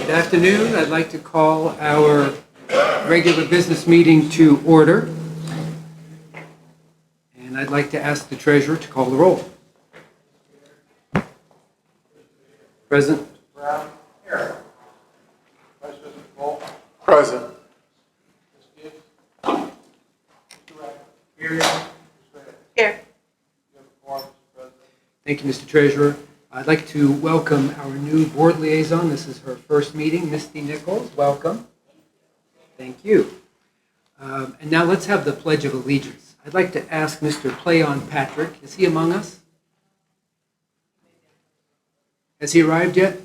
Good afternoon. I'd like to call our regular business meeting to order. And I'd like to ask the treasurer to call the roll. Present. Brown. Here. Vice President Cole. Present. Here. Here. Thank you, Mr. Treasurer. I'd like to welcome our new board liaison. This is her first meeting, Misty Nichols. Welcome. Thank you. And now let's have the Pledge of Allegiance. I'd like to ask Mr. Playon Patrick. Is he among us? Has he arrived yet?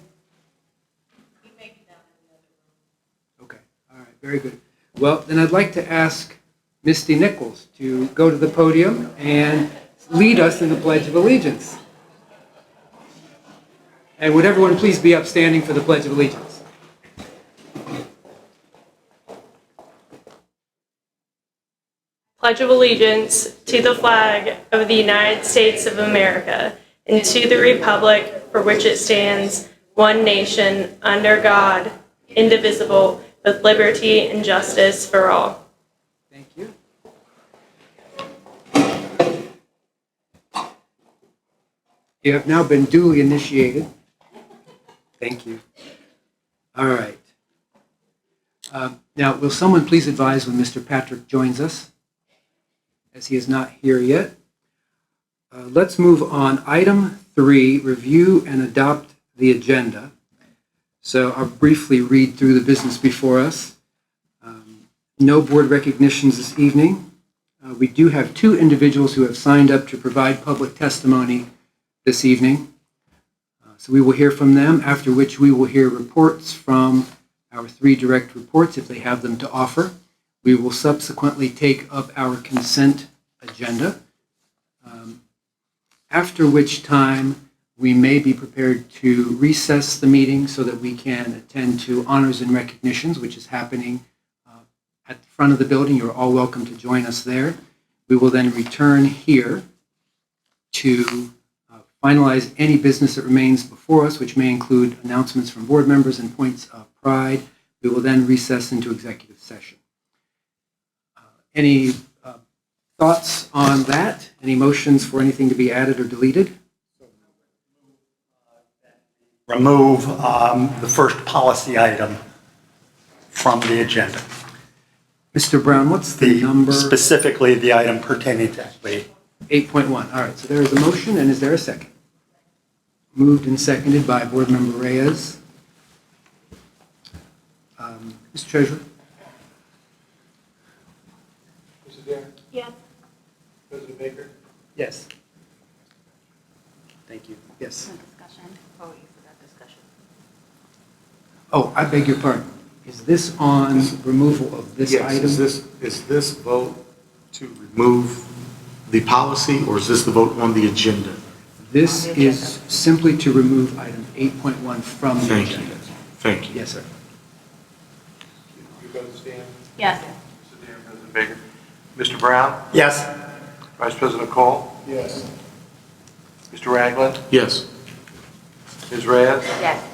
He may be down in the other room. Okay. All right. Very good. Well, then I'd like to ask Misty Nichols to go to the podium and lead us in the Pledge of Allegiance. And would everyone please be upstanding for the Pledge of Allegiance? Pledge of allegiance to the flag of the United States of America and to the republic for which it stands, one nation, under God, indivisible, with liberty and justice for all. Thank you. You have now been duly initiated. Thank you. All right. Now, will someone please advise when Mr. Patrick joins us, as he is not here yet? Let's move on. Item 3, review and adopt the agenda. So I'll briefly read through the business before us. No board recognitions this evening. We do have 2 individuals who have signed up to provide public testimony this evening. So we will hear from them, after which we will hear reports from our 3 direct reports if they have them to offer. We will subsequently take up our consent agenda, after which time we may be prepared to recess the meeting so that we can attend to honors and recognitions, which is happening at the front of the building. You're all welcome to join us there. We will then return here to finalize any business that remains before us, which may include announcements from board members and points of pride. We will then recess into executive session. Any thoughts on that? Any motions for anything to be added or deleted? Remove the first policy item from the agenda. Mr. Brown, what's the number? Specifically, the item pertaining to equity. 8.1. All right, so there is a motion, and is there a second? Moved and seconded by Board Member Reyes. Mr. Treasurer? Mrs. Dare. Yes. President Baker. Yes. Thank you. Yes. Discussion. Oh, you forgot discussion. Oh, I beg your pardon. Is this on removal of this Yes, item? is this vote to remove the policy, or is this the vote on the agenda? This On the is simply to remove item 8.1 from the Thank you. agenda. Thank you. Yes, sir. You both stand. Yes. Mrs. Dare, President Baker. Mr. Brown. Yes. Vice President Cole. Yes. Mr. Ragland. Yes. Ms. Reyes. Yes.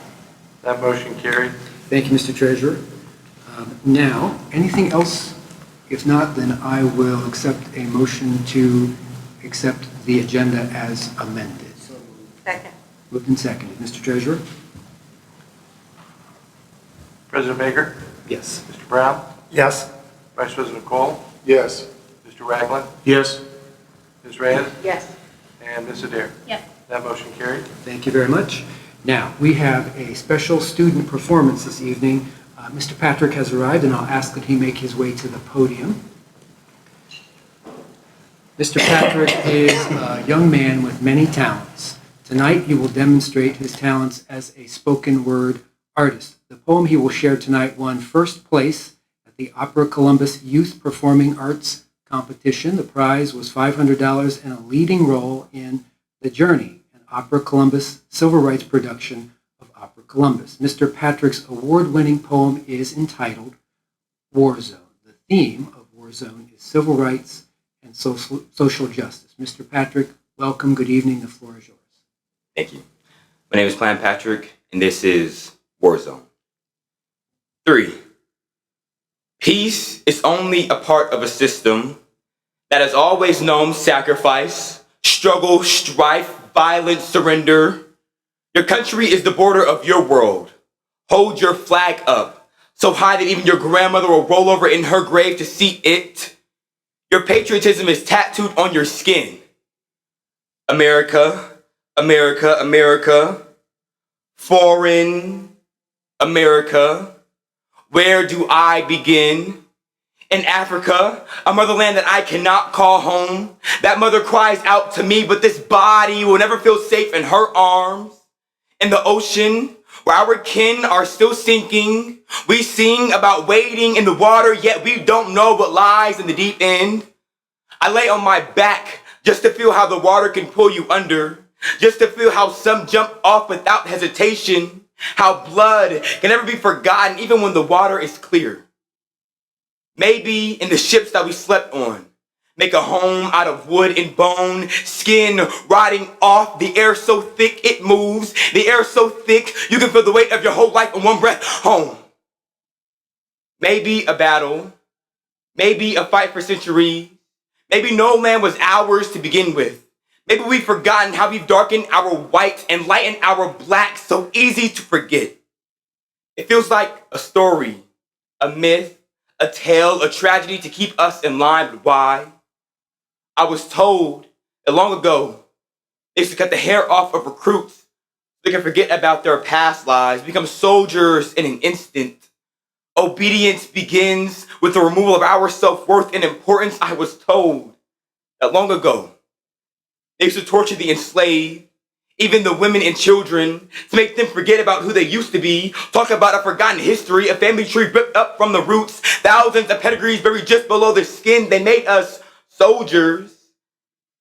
That motion carried. Thank you, Mr. Treasurer. Now, anything else? If not, then I will accept a motion to accept the agenda as amended. Second. Moved and seconded. Mr. Treasurer? President Baker. Yes. Mr. Brown. Yes. Vice President Cole. Yes. Mr. Ragland. Yes. Ms. Reyes. Yes. And Ms. Adair. Yes. That motion carried. Thank you very much. Now, we have a special student performance this evening. Mr. Patrick has arrived, and I'll ask that he make his way to the podium. Mr. Patrick is a young man with many talents. Tonight, he will demonstrate his talents as a spoken word artist. The poem he will share tonight won first place at the Opera Columbus Youth Performing Arts Competition. The prize was $500 and a leading role in The Journey, an Opera Columbus civil rights production of Opera Columbus. Mr. Patrick's award-winning poem is entitled War Zone. The theme of War Zone is civil rights and social justice. Mr. Patrick, welcome. Good evening. The floor is yours. Thank you. My name is Plan Patrick, and this is War Zone. 3. Peace is only a part of a system that has always known sacrifice, struggle, strife, violence, surrender. Your country is the border of your world. Hold your flag up so high that even your grandmother will roll over in her grave to see it. Your patriotism is tattooed on your skin. America, America, America. Foreign America. Where do I begin? In Africa, a motherland that I cannot call home. That mother cries out to me, but this body will never feel safe in her arms. In the ocean, where our kin are still sinking, we sing about wading in the water, yet we don't know what lies in the deep end. I lay on my back just to feel how the water can pull you under, just to feel how some jump off without hesitation, how blood can never be forgotten even when the water is clear. Maybe in the ships that we slept on, make a home out of wood and bone, skin rotting off, the air so thick it moves, the air so thick you can feel the weight of your whole life in one breath, home. Maybe a battle, maybe a fight for centuries, maybe no land was ours to begin with. Maybe we've forgotten how we've darkened our white and lightened our black, so easy to forget. It feels like a story, a myth, a tale, a tragedy to keep us in line, but why? I was told that long ago, they used to cut the hair off of recruits so they can forget about their past lives, become soldiers in an instant. Obedience begins with the removal of our self-worth and importance. I was told that long ago, they used to torture the enslaved, even the women and children, to make them forget about who they used to be, talk about a forgotten history, a family tree ripped up from the roots, thousands of pedigrees buried just below the skin. They made us soldiers,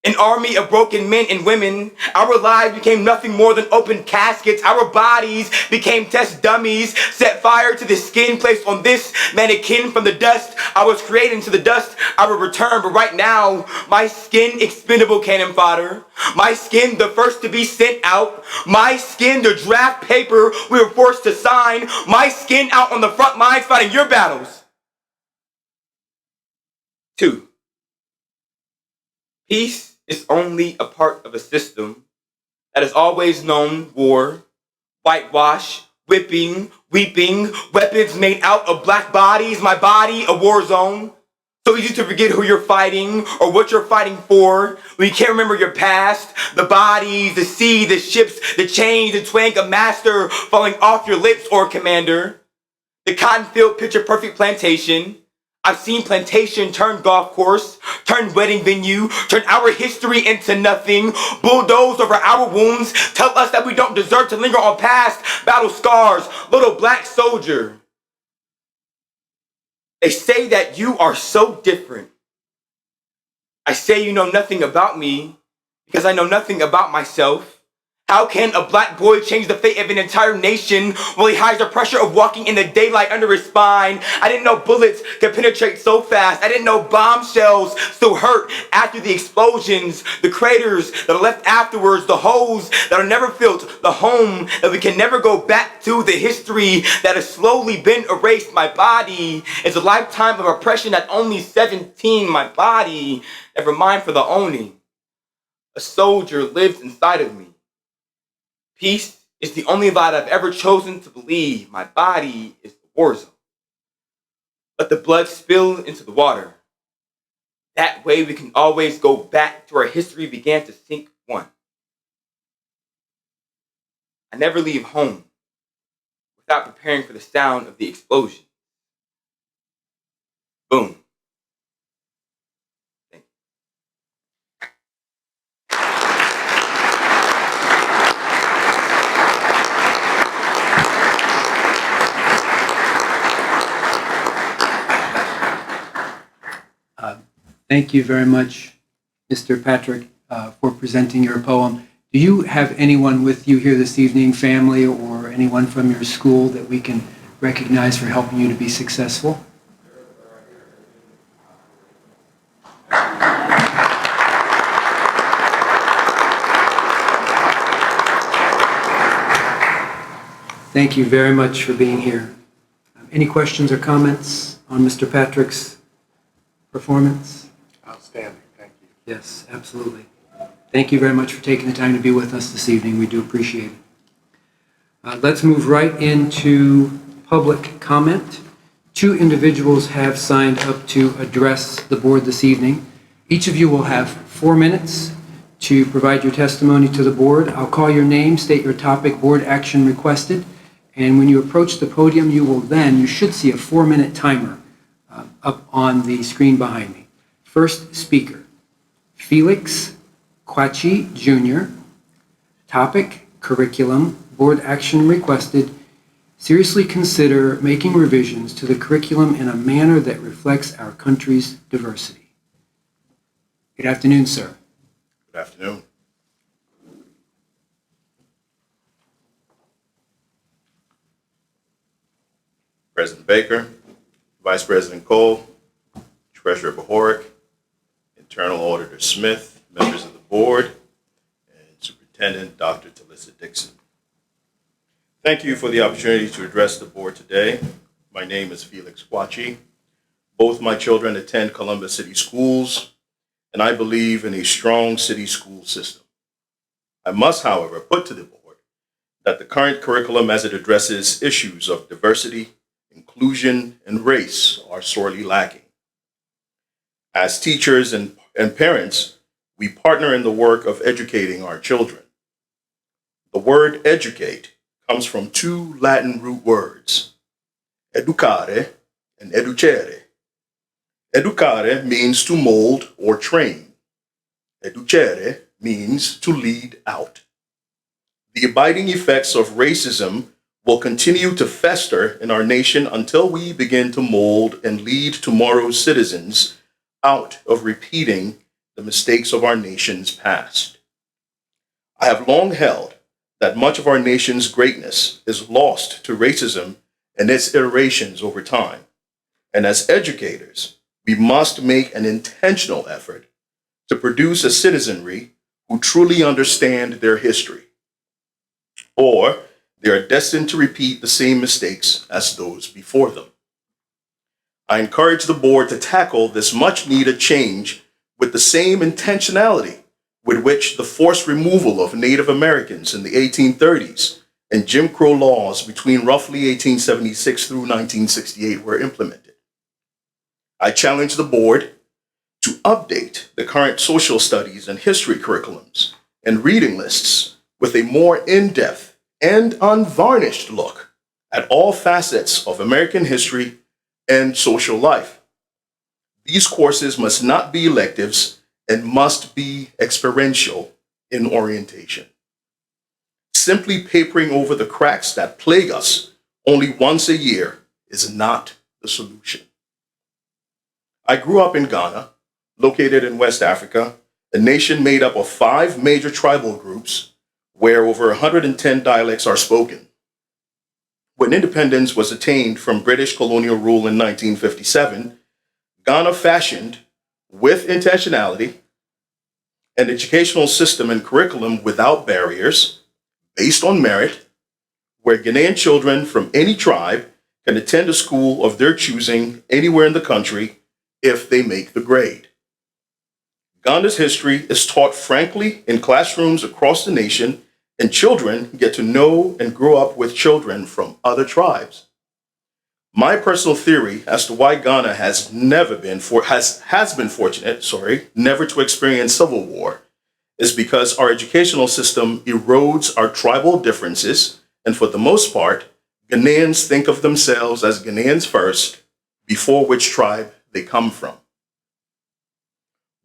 an army of broken men and women. Our lives became nothing more than open caskets. Our bodies became test dummies, set fire to the skin placed on this mannequin from the dust. I was created into the dust. I will return, but right now, my skin expendable cannon fodder. My skin the first to be sent out. My skin the draft paper we were forced to sign. My skin out on the front lines fighting your battles. 2. Peace is only a part of a system that has always known war, whitewash, whipping, weeping, weapons made out of black bodies, my body a war zone. So easy to forget who you're fighting or what you're fighting for when you can't remember your past, the bodies, the sea, the ships, the chains, the twang of master falling off your lips or commander. The cotton field picture perfect plantation. I've seen plantation turn golf course, turn wedding venue, turn our history into nothing, bulldoze over our wounds, tell us that we don't deserve to linger on past battle scars, little black soldier. They say that you are so different. I say you know nothing about me because I know nothing about myself. How can a black boy change the fate of an entire nation while he hides the pressure of walking in the daylight under his spine? I didn't know bullets could penetrate so fast. I didn't know bombshells still hurt after the explosions, the craters that are left afterwards, the holes that are never filled, the home that we can never go back to, the history that has slowly been erased. My body is a lifetime of oppression at only 17. My body, never mind for the owning. A soldier lives inside of me. Peace is the only lie I've ever chosen to believe. My body is the war zone. Let the blood spill into the water. That way we can always go back to where history began to sink one. I never leave home without preparing for the sound of the explosion. Boom. Thank you very much, Mr. Patrick, for presenting your poem. Do you have anyone with you here this evening, family or anyone from your school that we can recognize for helping you to be successful? Thank you very much for being here. Any questions or comments on Mr. Patrick's performance? Outstanding, thank you. Yes, absolutely. Thank you very much for taking the time to be with us this evening. We do appreciate it. Let's move right into public comment. 2 individuals have signed up to address the board this evening. Each of you will have 4 minutes to provide your testimony to the board. I'll call your name, state your topic, board action requested, and when you approach the podium, you should see a 4-minute timer up on the screen behind me. First speaker, Felix Quachi Jr. Topic, curriculum, board action requested. Seriously consider making revisions to the curriculum in a manner that reflects our country's diversity. Good afternoon, sir. Good afternoon. President Baker, Vice President Cole, Treasurer Bohoric, Internal Auditor Smith, members of the board, and Superintendent Dr. Talissa Dixon. Thank you for the opportunity to address the board today. My name is Felix Quachi. Both my children attend Columbus City Schools, and I believe in a strong city school system. I must, however, put to the board that the current curriculum as it addresses issues of diversity, inclusion, and race are sorely lacking. As teachers and parents, we partner in the work of educating our children. The word educate comes from 2 Latin root words, educare and educere. Educare means to mold or train. Educere means to lead out. The abiding effects of racism will continue to fester in our nation until we begin to mold and lead tomorrow's citizens out of repeating the mistakes of our nation's past. I have long held that much of our nation's greatness is lost to racism and its iterations over time. And as educators, we must make an intentional effort to produce a citizenry who truly understand their history, or they are destined to repeat the same mistakes as those before them. I encourage the board to tackle this much-needed change with the same intentionality with which the forced removal of Native Americans in the 1830s and Jim Crow laws between roughly 1876 through 1968 were implemented. I challenge the board to update the current social studies and history curriculums and reading lists with a more in-depth and unvarnished look at all facets of American history and social life. These courses must not be electives and must be experiential in orientation. Simply papering over the cracks that plague us only once a year is not the solution. I grew up in Ghana, located in West Africa, a nation made up of 5 major tribal groups where over 110 dialects are spoken. When independence was attained from British colonial rule in 1957, Ghana fashioned, with intentionality, an educational system and curriculum without barriers, based on merit, where Ghanaian children from any tribe can attend a school of their choosing anywhere in the country if they make the grade. Ghana's history is taught frankly in classrooms across the nation, and children get to know and grow up with children from other tribes. My personal theory as to why Ghana has been fortunate, never to experience civil war, is because our educational system erodes our tribal differences, and for the most part, Ghanaians think of themselves as Ghanaians first, before which tribe they come from.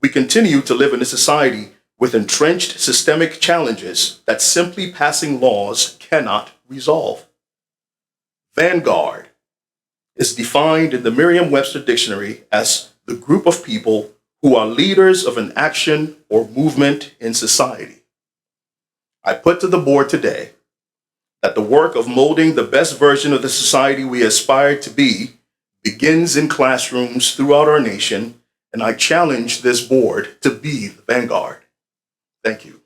We continue to live in a society with entrenched systemic challenges that simply passing laws cannot resolve. Vanguard is defined in the Merriam-Webster Dictionary as the group of people who are leaders of an action or movement in society. I put to the board today that the work of molding the best version of the society we aspire to be begins in classrooms throughout our nation, and I challenge this board to be the vanguard. Thank you.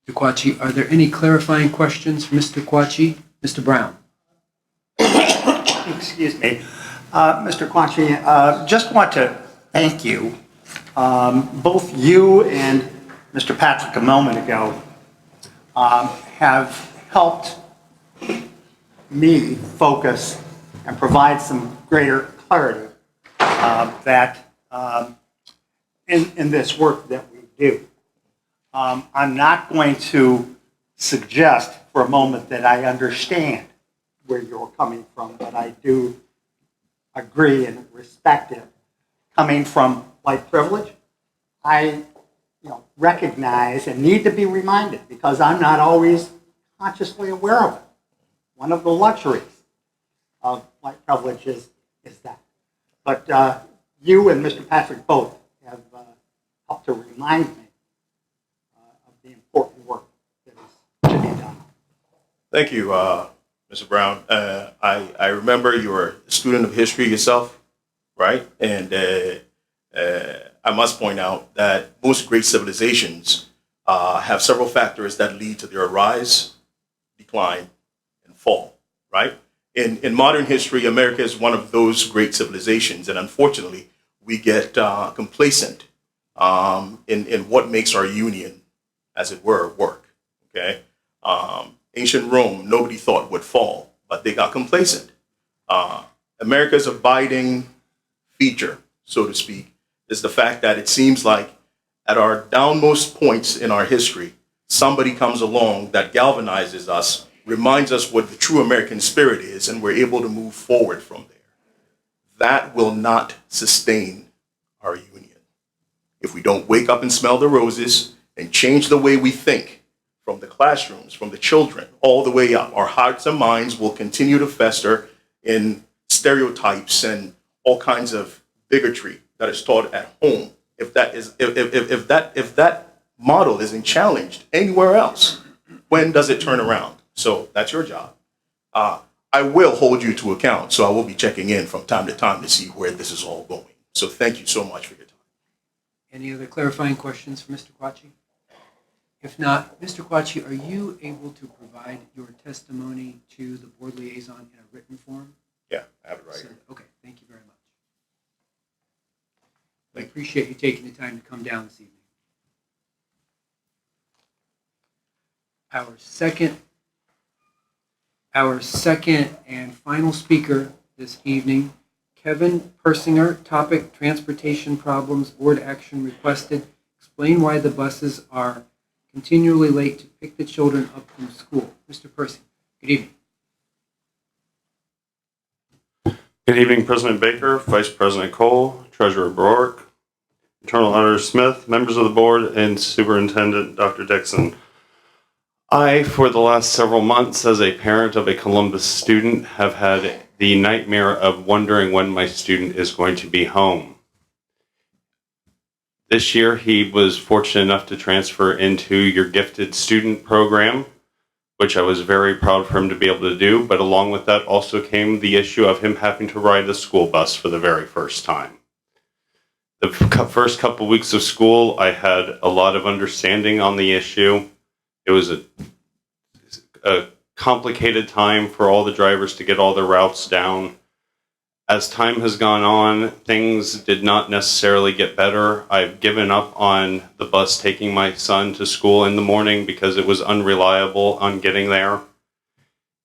Mr. Quachi, are there any clarifying questions for Mr. Quachi? Mr. Brown? Excuse me. Mr. Quanchi, just want to thank you. Both you and Mr. Patrick a moment ago have helped me focus and provide some greater clarity in this work that we do. I'm not going to suggest for a moment that I understand where you're coming from, but I do agree and respect it. Coming from white privilege, I recognize and need to be reminded because I'm not always consciously aware of it. One of the luxuries of white privilege is that. But you and Mr. Patrick both have helped to remind me of the important work that is to be done. Thank you, Mr. Brown. I remember you were a student of history yourself, right? And I must point out that most great civilizations have several factors that lead to their rise, decline, and fall, right? In modern history, America is one of those great civilizations, and unfortunately, we get complacent in what makes our union, as it were, work, okay? Ancient Rome, nobody thought would fall, but they got complacent. America's abiding feature, so to speak, is the fact that it seems like at our downmost points in our history, somebody comes along that galvanizes us, reminds us what the true American spirit is, and we're able to move forward from there. That will not sustain our union. If we don't wake up and smell the roses and change the way we think, from the classrooms, from the children, all the way up, our hearts and minds will continue to fester in stereotypes and all kinds of bigotry that is taught at home. If that model isn't challenged anywhere else, when does it turn around? So that's your job. I will hold you to account, so I will be checking in from time to time to see where this is all going. So thank you so much for your time. Any other clarifying questions for Mr. Quachi? If not, Mr. Quachi, are you able to provide your testimony to the board liaison in a written form? Yeah, I have it right here. Okay, thank you very much. I appreciate you taking the time to come down this evening. Our second and final speaker this evening, Kevin Persinger, topic transportation problems, board action requested. Explain why the buses are continually late to pick the children up from school. Mr. Persinger, good evening. Good evening, President Baker, Vice President Cole, Treasurer Broerk, Internal Auditor Smith, members of the board, and Superintendent Dr. Dixon. I, for the last several months, as a parent of a Columbus student, have had the nightmare of wondering when my student is going to be home. This year, he was fortunate enough to transfer into your gifted student program, which I was very proud for him to be able to do. But along with that also came the issue of him having to ride the school bus for the very first time. The first couple weeks of school, I had a lot of understanding on the issue. It was a complicated time for all the drivers to get all their routes down. As time has gone on, things did not necessarily get better. I've given up on the bus taking my son to school in the morning because it was unreliable on getting there.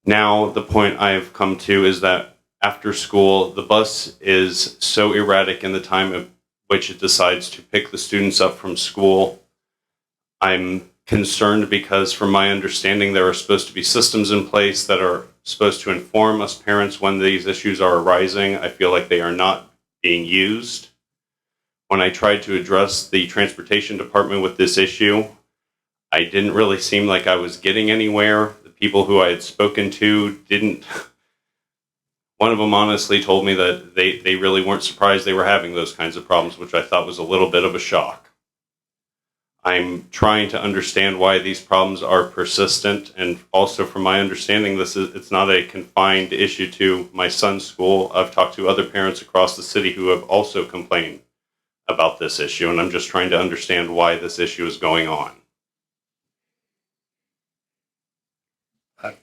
Now, the point I've come to is that after school, the bus is so erratic in the time at which it decides to pick the students up from school. I'm concerned because, from my understanding, there are supposed to be systems in place that are supposed to inform us parents when these issues are arising. I feel like they are not being used. When I tried to address the transportation department with this issue, I didn't really seem like I was getting anywhere. The people who I had spoken to didn't. One of them honestly told me that they really weren't surprised they were having those kinds of problems, which I thought was a little bit of a shock. I'm trying to understand why these problems are persistent, and also from my understanding, it's not a confined issue to my son's school. I've talked to other parents across the city who have also complained about this issue, and I'm just trying to understand why this issue is going on.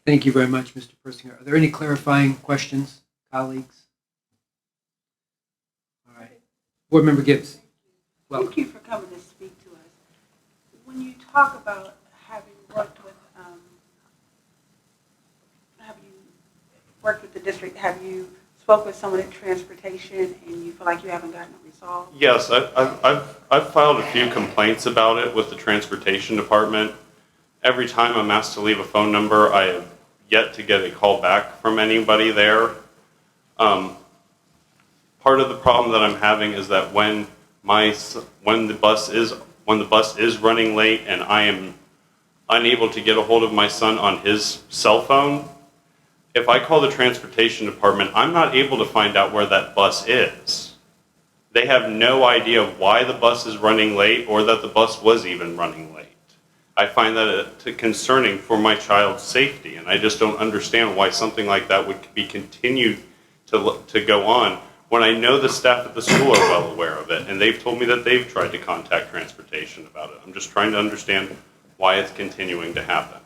Thank you very much, Mr. Persinger. Are there any clarifying questions, colleagues? All right. Board Member Gibbs. Welcome. Thank you for coming to speak to us. When you talk about having worked with, the district, have you spoke with someone at transportation and you feel like you haven't gotten it resolved? Yes, I've filed a few complaints about it with the transportation department. Every time I'm asked to leave a phone number, I have yet to get a call back from anybody there. Part of the problem that I'm having is that when the bus is running late and I am unable to get a hold of my son on his cell phone, if I call the transportation department, I'm not able to find out where that bus is. They have no idea why the bus is running late or that the bus was even running late. I find that concerning for my child's safety, and I just don't understand why something like that would be continued to go on when I know the staff at the school are well aware of it, and they've told me that they've tried to contact transportation about it. I'm just trying to understand why it's continuing to happen.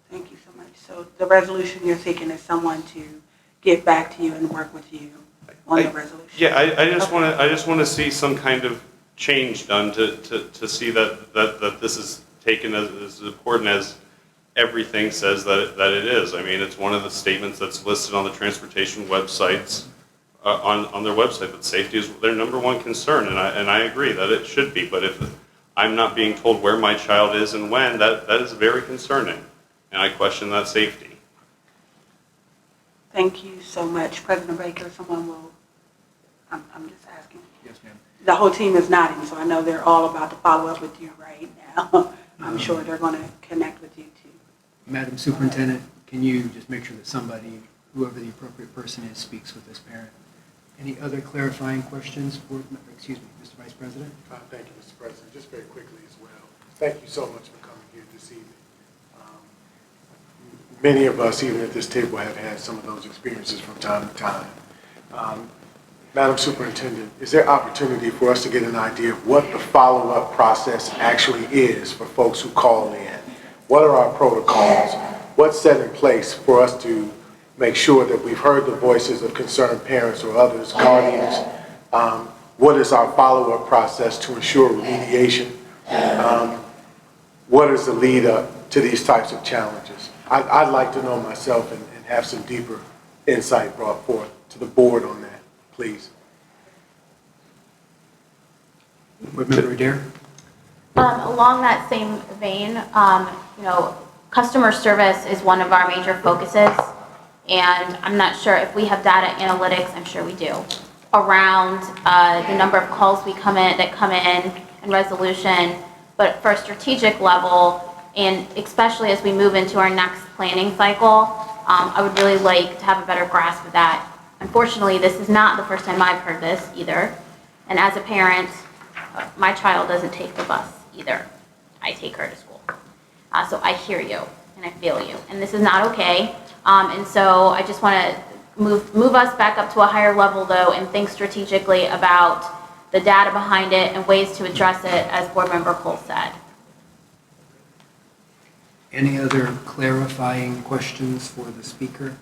Thank you so much. So the resolution you're seeking is someone to get back to you and work with you on the resolution? Yeah, I just want to see some kind of change done to see that this is taken as important as everything says that it is. I mean, it's one of the statements that's listed on the transportation websites, on their website, that safety is their number one concern, and I agree that it should be. But if I'm not being told where my child is and when, that is very concerning, and I question that safety. Thank you so much. President Baker, someone will, I'm just asking. Yes, ma'am. The whole team is nodding, so I know they're all about to follow up with you right now. I'm sure they're going to connect with you too. Madam Superintendent, can you just make sure that somebody, whoever the appropriate person is, speaks with this parent? Any other clarifying questions? Excuse me, Mr. Vice President? Thank you, Mr. President. Just very quickly as well. Thank you so much for coming here this evening. Many of us, even at this table, have had some of those experiences from time to time. Madam Superintendent, is there opportunity for us to get an idea of what the follow-up process actually is for folks who call in? What are our protocols? What's set in place for us to make sure that we've heard the voices of concerned parents or others, guardians? What is our follow-up process to ensure remediation? What is the lead up to these types of challenges? I'd like to know myself and have some deeper insight brought forth to the board on that, please. Board Member Adair? Along that same vein, customer service is one of our major focuses, and I'm not sure if we have data analytics, I'm sure we do, around the number of calls that come in and resolution, but for a strategic level, and especially as we move into our next planning cycle, I would really like to have a better grasp of that. Unfortunately, this is not the first time I've heard this either, and as a parent, my child doesn't take the bus either. I take her to school. So I hear you and I feel you, and this is not okay. And so I just want to move us back up to a higher level though, and think strategically about the data behind it and ways to address it, as Board Member Cole said. Any other clarifying questions for the speaker?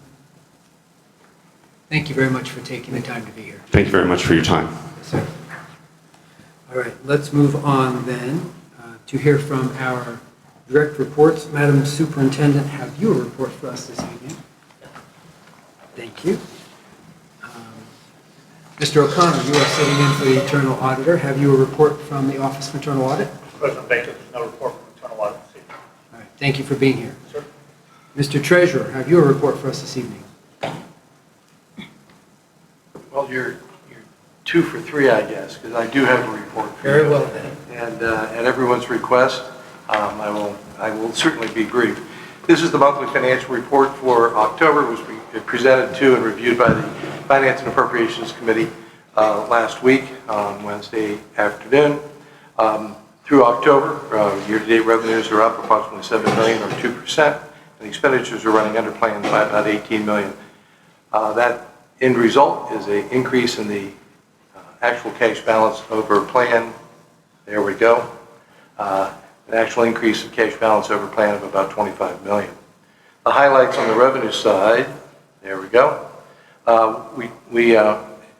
Thank you very much for taking the time to be here. Thank you very much for your time. Yes, sir. All right, let's move on then to hear from our direct reports. Madam Superintendent, have you a report for us this evening? Thank you. Mr. O'Connor, you are sitting in for the Internal Auditor. Have you a report from the Office of Internal Audit? President Baker, there's no report from internal audit this evening. All right, thank you for being here. Sir? Mr. Treasurer, have you a report for us this evening? Well, you're 2 for 3, I guess, because I do have a report for Very you. well then. And at everyone's request, I will certainly be brief. This is the monthly financial report for October. It was presented to and reviewed by the Finance and Appropriations Committee last week on Wednesday afternoon. Through October, year-to-date revenues are up approximately $7 million or 2%, and expenditures are running under plan by about $18 million. That end result is an increase in the actual cash balance over plan. There we go. An actual increase in cash balance over plan of about $25 million. The highlights on the revenue side There we go. We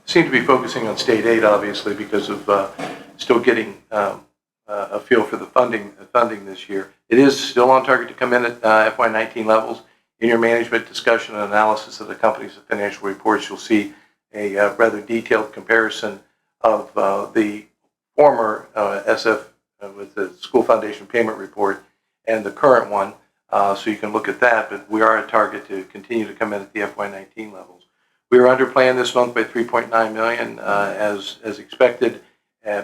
seem to be focusing on state aid, obviously, because of still getting a feel for the funding this year. It is still on target to come in at FY19 levels. In your management discussion and analysis of the company's financial reports, you'll see a rather detailed comparison of the former SF with the School Foundation Payment Report and the current one, so you can look at that, but we are at target to continue to come in at the FY19 levels. We are under plan this month by $3.9 million as expected,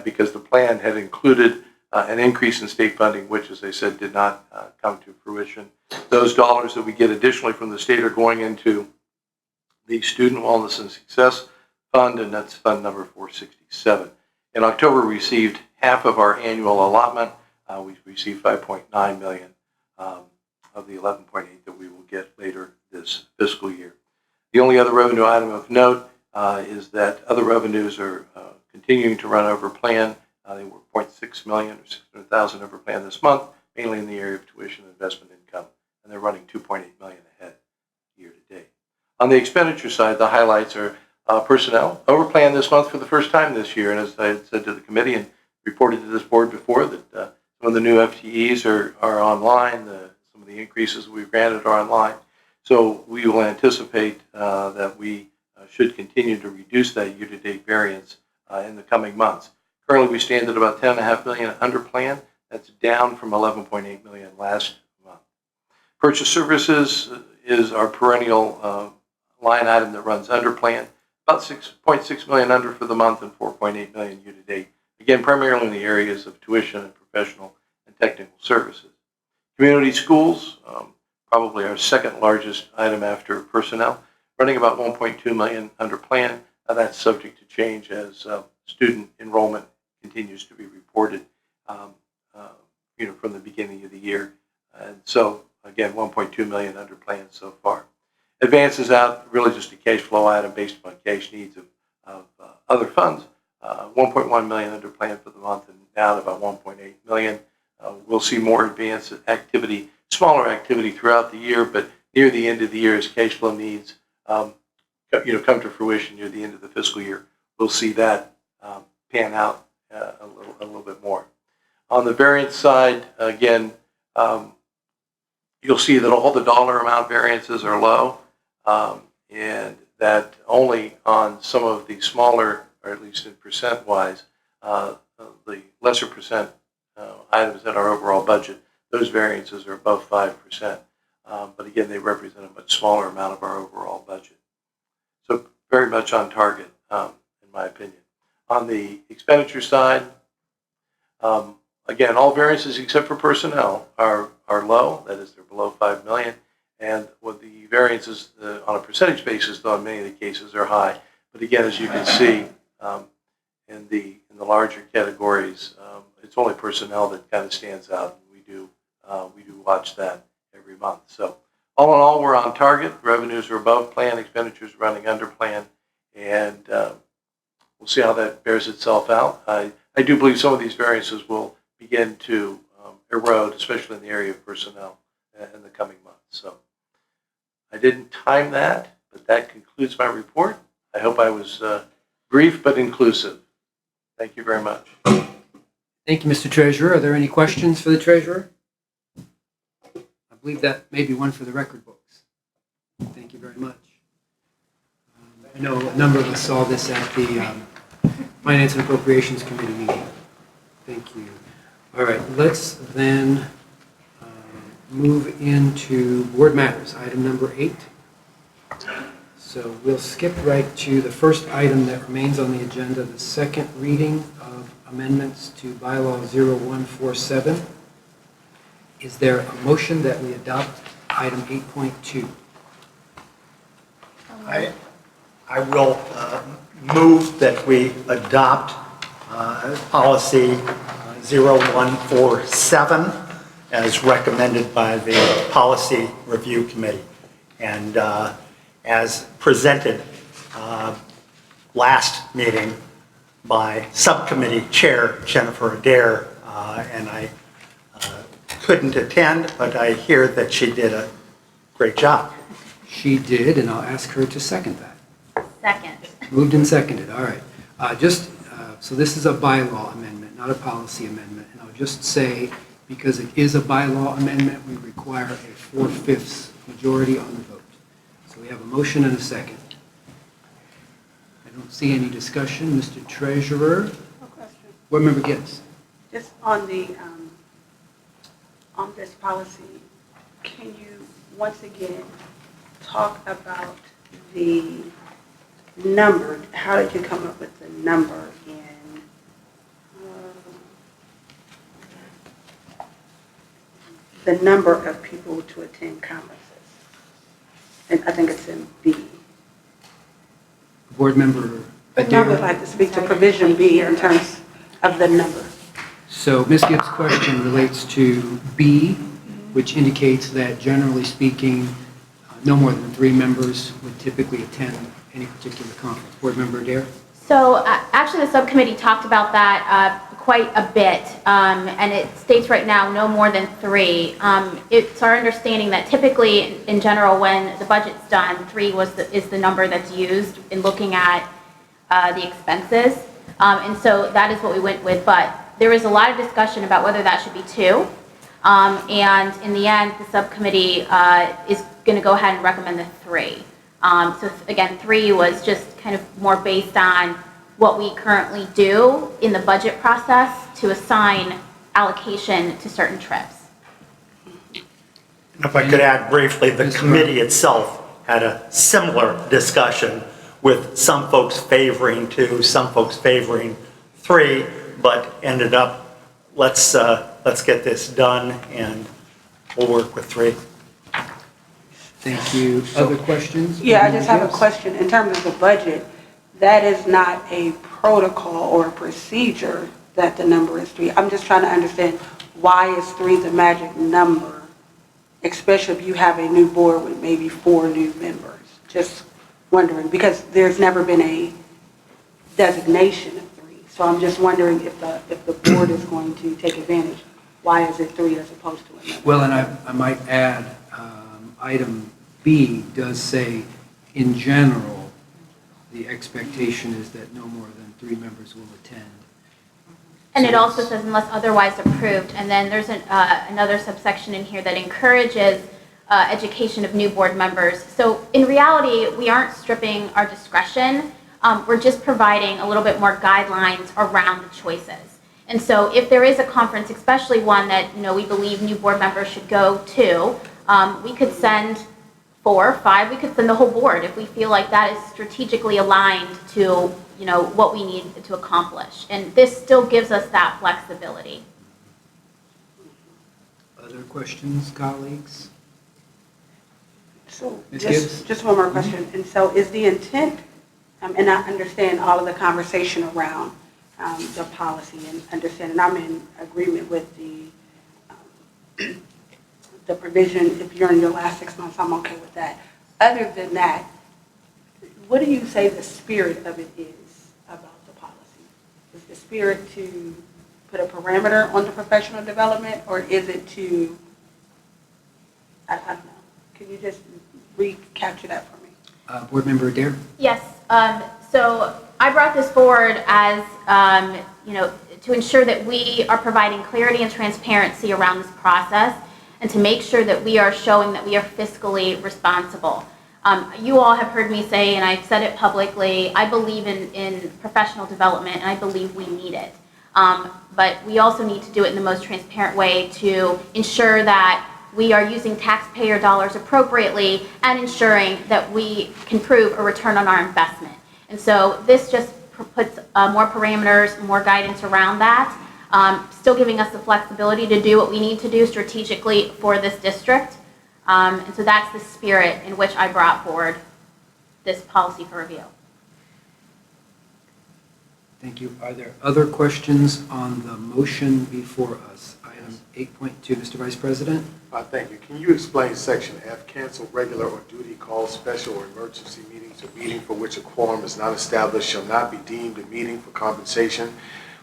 because the plan had included an increase in state funding, which, as I said, did not come to fruition. Those dollars that we get additionally from the state are going into the Student Wellness and Success Fund, and that's fund number 467. In October, we received half of our annual allotment. We received $5.9 million of the $11.8 that we will get later this fiscal year. The only other revenue item of note is that other revenues are continuing to run over plan. They were $0.6 million or $600,000 over plan this month, mainly in the area of tuition and investment income, and they're running $2.8 million ahead year to date. On the expenditure side, the highlights are personnel over plan this month for the first time this year, and as I had said to the committee and reported to this board before, that some of the new FTEs are online. Some of the increases we've granted are online. So we will anticipate that we should continue to reduce that year-to-date variance in the coming months. Currently, we stand at about $10.5 million under plan. That's down from $11.8 million last month. Purchase services is our perennial line item that runs under plan, about $6.6 million under for the month and $4.8 million year-to-date. Again, primarily in the areas of tuition and professional and technical services. Community schools, probably our second largest item after personnel, running about $1.2 million under plan. That's subject to change as student enrollment continues to be reported, from the beginning of the year. And so, again, $1.2 million under plan so far. Advances out, really just a cash flow item based upon cash needs of other funds. $1.1 million under plan for the month and down about $1.8 million. We'll see more advance activity, smaller activity throughout the year, but near the end of the year as cash flow needs come to fruition near the end of the fiscal year, we'll see that pan out a little bit more. On the variance side, again, you'll see that all the dollar amount variances are low, and that only on some of the smaller, or at least in percent-wise, the lesser percent items in our overall budget, those variances are above 5%. But again, they represent a much smaller amount of our overall budget. So very much on target, in my opinion. On the expenditure side, again, all variances except for personnel are low. That is, they're below $5 million. And with the variances on a percentage basis, though, in many of the cases are high. But again, as you can see, in the larger categories, it's only personnel that kind of stands out. We do watch that every month. So all in all, we're on target. Revenues are above plan, expenditures running under plan, and we'll see how that bears itself out. I do believe some of these variances will begin to erode, especially in the area of personnel in the coming months. So I didn't time that, but that concludes my report. I hope I was brief but inclusive. Thank you very much. Thank you, Mr. Treasurer. Are there any questions for the Treasurer? I believe that may be one for the record books. Thank you very much. I know a number of us saw this at the Finance and Appropriations Committee meeting. Thank you. All right, let's then move into board matters, item number 8. So we'll skip right to the first item that remains on the agenda, the second reading of amendments to bylaw 0147. Is there a motion that we adopt item 8.2? I will move that we adopt policy 0147 as recommended by the Policy Review Committee and as presented last meeting by Subcommittee Chair Jennifer Adair, and I couldn't attend, but I hear that she did a great job. She did, and I'll ask her to second that. Second. Moved and seconded, all right. So this is a bylaw amendment, not a policy amendment. And I'll just say, because it is a bylaw amendment, we require a 4/5 majority on the vote. So we have a motion and a second. I don't see any discussion. Mr. Treasurer? No question. Board Member Gibbs? Just on the, on this policy, can you once again talk about the number? How did you come up with the number in, the number of people to attend conferences? And I think it's in B. Board Member The number, I'd Adair? like to speak to provision B in terms of the number. So Ms. Gibbs' question relates to B, which indicates that generally speaking, no more than 3 members would typically attend any particular conference. Board Member Adair? So actually, the subcommittee talked about that quite a bit, and it states right now no more than 3. It's our understanding that typically, in general, when the budget's done, 3 is the number that's used in looking at the expenses, and so that is what we went with. But there is a lot of discussion about whether that should be 2, and in the end, the subcommittee is going to go ahead and recommend the 3. So again, 3 was just kind of more based on what we currently do in the budget process to assign allocation to certain trips. If I could add briefly, the committee itself had a similar discussion with some folks favoring 2, some folks favoring 3, but ended up, let's get this done and we'll work with 3. Thank you. Other questions? Yeah, I Board just Member have a Gibbs? question. In terms of the budget, that is not a protocol or a procedure that the number is 3. I'm just trying to understand, why is 3 the magic number, especially if you have a new board with maybe 4 new members? Just wondering, because there's never been a designation of 3. So I'm just wondering if the board is going to take advantage. Why is it 3 as opposed to another? Well, and I might add, item B does say, in general, the expectation is that no more than 3 members will attend. And it also says unless otherwise approved, and then there's another subsection in here that encourages education of new board members. So in reality, we aren't stripping our discretion, we're just providing a little bit more guidelines around the choices. And so if there is a conference, especially one that we believe new board members should go to, we could send 4 or 5, we could send the whole board if we feel like that is strategically aligned to what we need to accomplish. And this still gives us that flexibility. Other questions, colleagues? So Ms. Gibbs? just one more question. And so is the intent, and I understand all of the conversation around the policy and understand, and I'm in agreement with the provision, if you're in your last 6 months, I'm okay with that. Other than that, what do you say the spirit of it is about the policy? Is the spirit to put a parameter on the professional development, or is it to, I don't know, can you just recapture that for me? Board Member Adair? Yes, so I brought this forward as, to ensure that we are providing clarity and transparency around this process and to make sure that we are showing that we are fiscally responsible. You all have heard me say, and I've said it publicly, I believe in professional development and I believe we need it. But we also need to do it in the most transparent way to ensure that we are using taxpayer dollars appropriately and ensuring that we can prove a return on our investment. And so this just puts more parameters, more guidance around that, still giving us the flexibility to do what we need to do strategically for this district. And so that's the spirit in which I brought forward this policy for review. Thank you. Are there other questions on the motion before us? Item 8.2, Mr. Vice President? Thank you. Can you explain section F, cancel regular or duty call special or emergency meetings? A meeting for which a quorum is not established shall not be deemed a meeting for compensation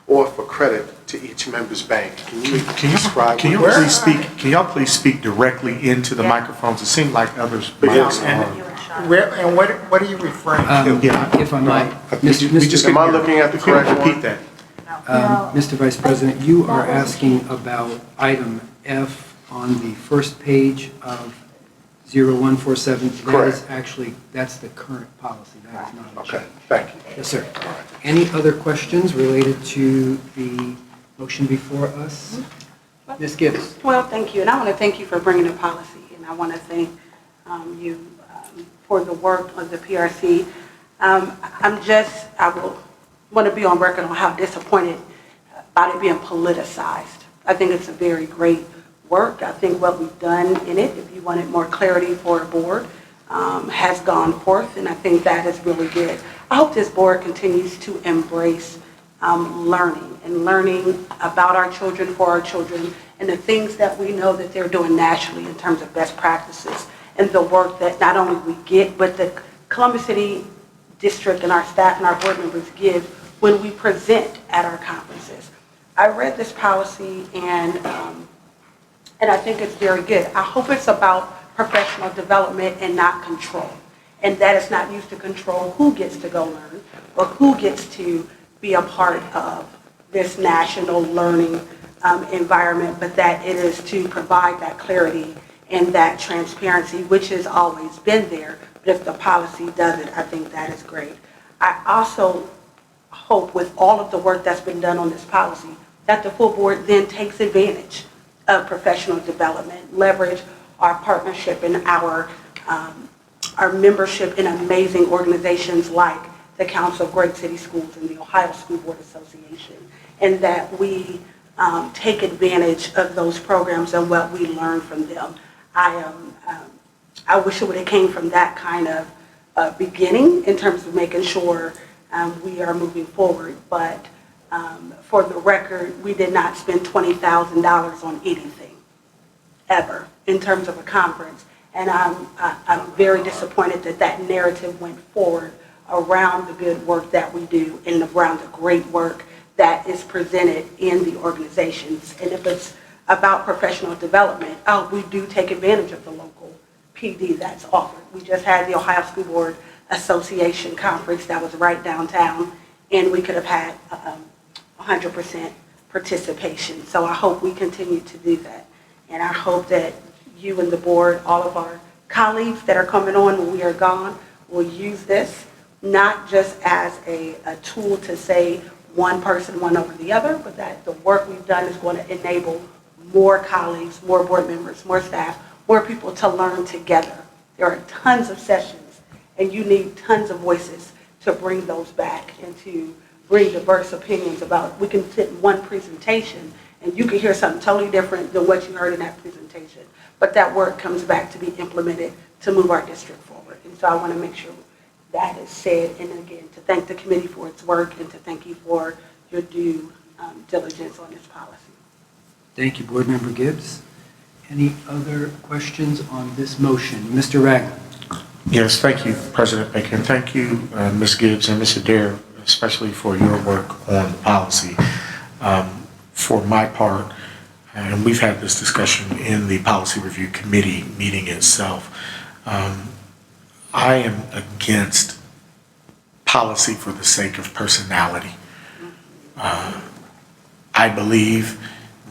or for credit to each member's bank. Can you describe? Can what y'all this- please speak directly into the microphones? It seemed like others. Yes. And what are you referring to? Yeah. If I might, We just Mr. Am I couldn't hear. looking at the If you could correct one? Repeat that. Mr. Vice President, you are asking about item F on the first page of 0147. That is Correct. actually, that's the current policy. That is not a Okay, change. thank you. Yes, sir. Any other questions related to the motion before us? Ms. Gibbs? Well, thank you, and I want to thank you for bringing the policy, and I want to thank you for the work of the PRC. I will want to be on record on how disappointed about it being politicized. I think it's a very great work. I think what we've done in it, if you wanted more clarity for a board, has gone forth, and I think that is really good. I hope this board continues to embrace learning about our children, for our children, and the things that we know that they're doing nationally in terms of best practices and the work that not only we get, but the Columbus City District and our staff and our board members give when we present at our conferences. I read this policy and I think it's very good. I hope it's about professional development and not control. And that it's not used to control who gets to go learn or who gets to be a part of this national learning environment, but that it is to provide that clarity and that transparency, which has always been there. But if the policy does it, I think that is great. I also hope with all of the work that's been done on this policy, that the full board then takes advantage of professional development, leverage our partnership and our membership in amazing organizations like the Council of Great City Schools and the Ohio School Board Association, and that we take advantage of those programs and what we learn from them. I wish it would have came from that kind of beginning in terms of making sure we are moving forward, but for the record, we did not spend $20,000 on anything, ever, in terms of a conference. And I'm very disappointed that that narrative went forward around the good work that we do and around the great work that is presented in the organizations. And if it's about professional development, we do take advantage of the local PD that's offered. We just had the Ohio School Board Association conference that was right downtown, and we could have had 100% participation. So I hope we continue to do that. And I hope that you and the board, all of our colleagues that are coming on when we are gone, will use this not just as a tool to say one person won over the other, but that the work we've done is going to enable more colleagues, more board members, more staff, more people to learn together. There are tons of sessions, and you need tons of voices to bring those back and to bring diverse opinions about. We can sit in one presentation, and you can hear something totally different than what you heard in that presentation. But that work comes back to be implemented to move our district forward. And so I want to make sure that is said, and again, to thank the committee for its work and to thank you for your due diligence on this policy. Thank you, Board Member Gibbs. Any other questions on this motion? Mr. Ragland. Yes, thank you, President Baker, and thank you, Ms. Gibbs and Mr. Dare, especially for your work on the policy. For my part, and we've had this discussion in the Policy Review Committee meeting itself, I am against policy for the sake of personality. I believe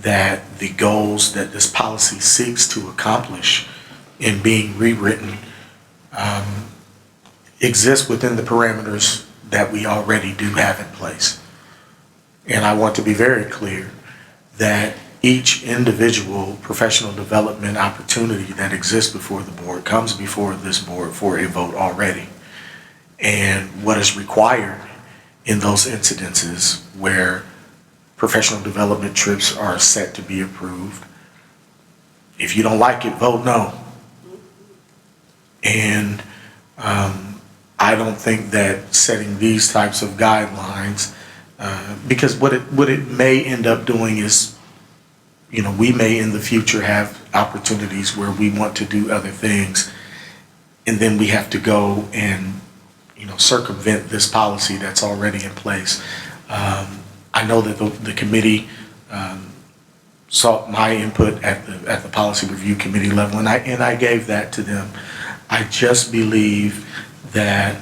that the goals that this policy seeks to accomplish in being rewritten exist within the parameters that we already do have in place. And I want to be very clear that each individual professional development opportunity that exists before the board comes before this board for a vote already. And what is required in those incidences where professional development trips are set to be approved, if you don't like it, vote no. And I don't think that setting these types of guidelines, because what it may end up doing is, we may in the future have opportunities where we want to do other things, and then we have to go and, circumvent this policy that's already in place. I know that the committee sought my input at the policy review committee level, and I gave that to them. I just believe that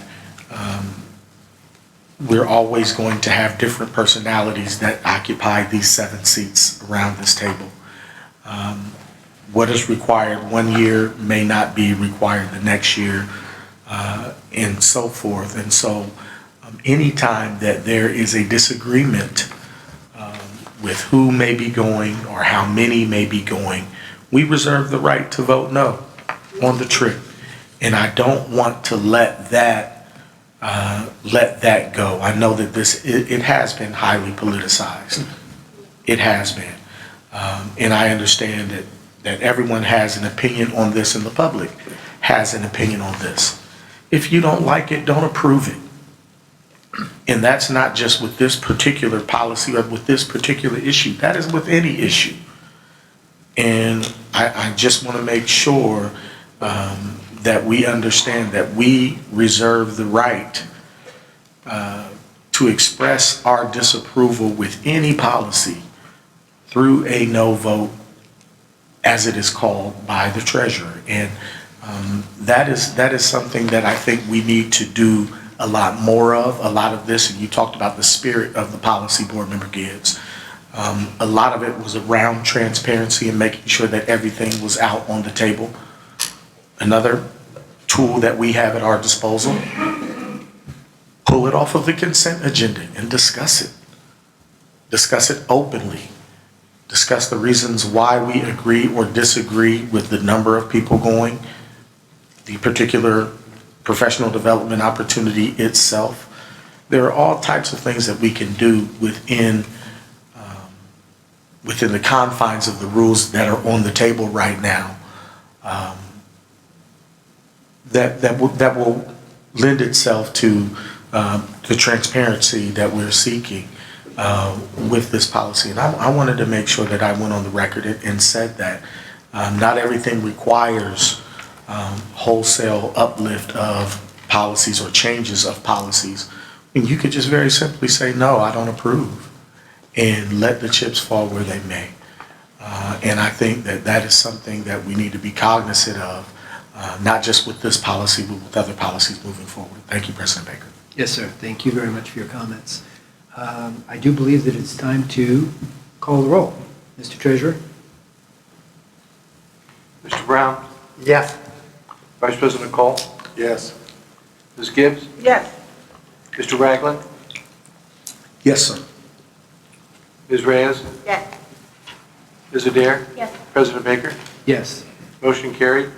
we're always going to have different personalities that occupy these 7 seats around this table. What is required one year may not be required the next year, and so forth. And so anytime that there is a disagreement with who may be going or how many may be going, we reserve the right to vote no on the trip. And I don't want to let that go. I know that it has been highly politicized. It has been. And I understand that everyone has an opinion on this, and the public has an opinion on this. If you don't like it, don't approve it. And that's not just with this particular policy or with this particular issue. That is with any issue. And I just want to make sure that we understand that we reserve the right to express our disapproval with any policy through a no vote, as it is called by the treasurer. And that is something that I think we need to do a lot more of. A lot of this, and you talked about the spirit of the policy board member Gibbs. A lot of it was around transparency and making sure that everything was out on the table. Another tool that we have at our disposal, pull it off of the consent agenda and discuss it. Discuss it openly. Discuss the reasons why we agree or disagree with the number of people going, the particular professional development opportunity itself. There are all types of things that we can do within the confines of the rules that are on the table right now, that will lend itself to the transparency that we're seeking with this policy. And I wanted to make sure that I went on the record and said that not everything requires wholesale uplift of policies or changes of policies. And you could just very simply say, no, I don't approve, and let the chips fall where they may. And I think that is something that we need to be cognizant of, not just with this policy, but with other policies moving forward. Thank you, President Baker. Yes, sir. Thank you very much for your comments. I do believe that it's time to call the roll. Mr. Treasurer? Mr. Brown? Yes. Vice President Cole? Yes. Ms. Gibbs? Yes. Mr. Ragland? Yes, sir. Ms. Reyes? Yes. Ms. Adair? Yes. President Baker? Yes. Motion carried.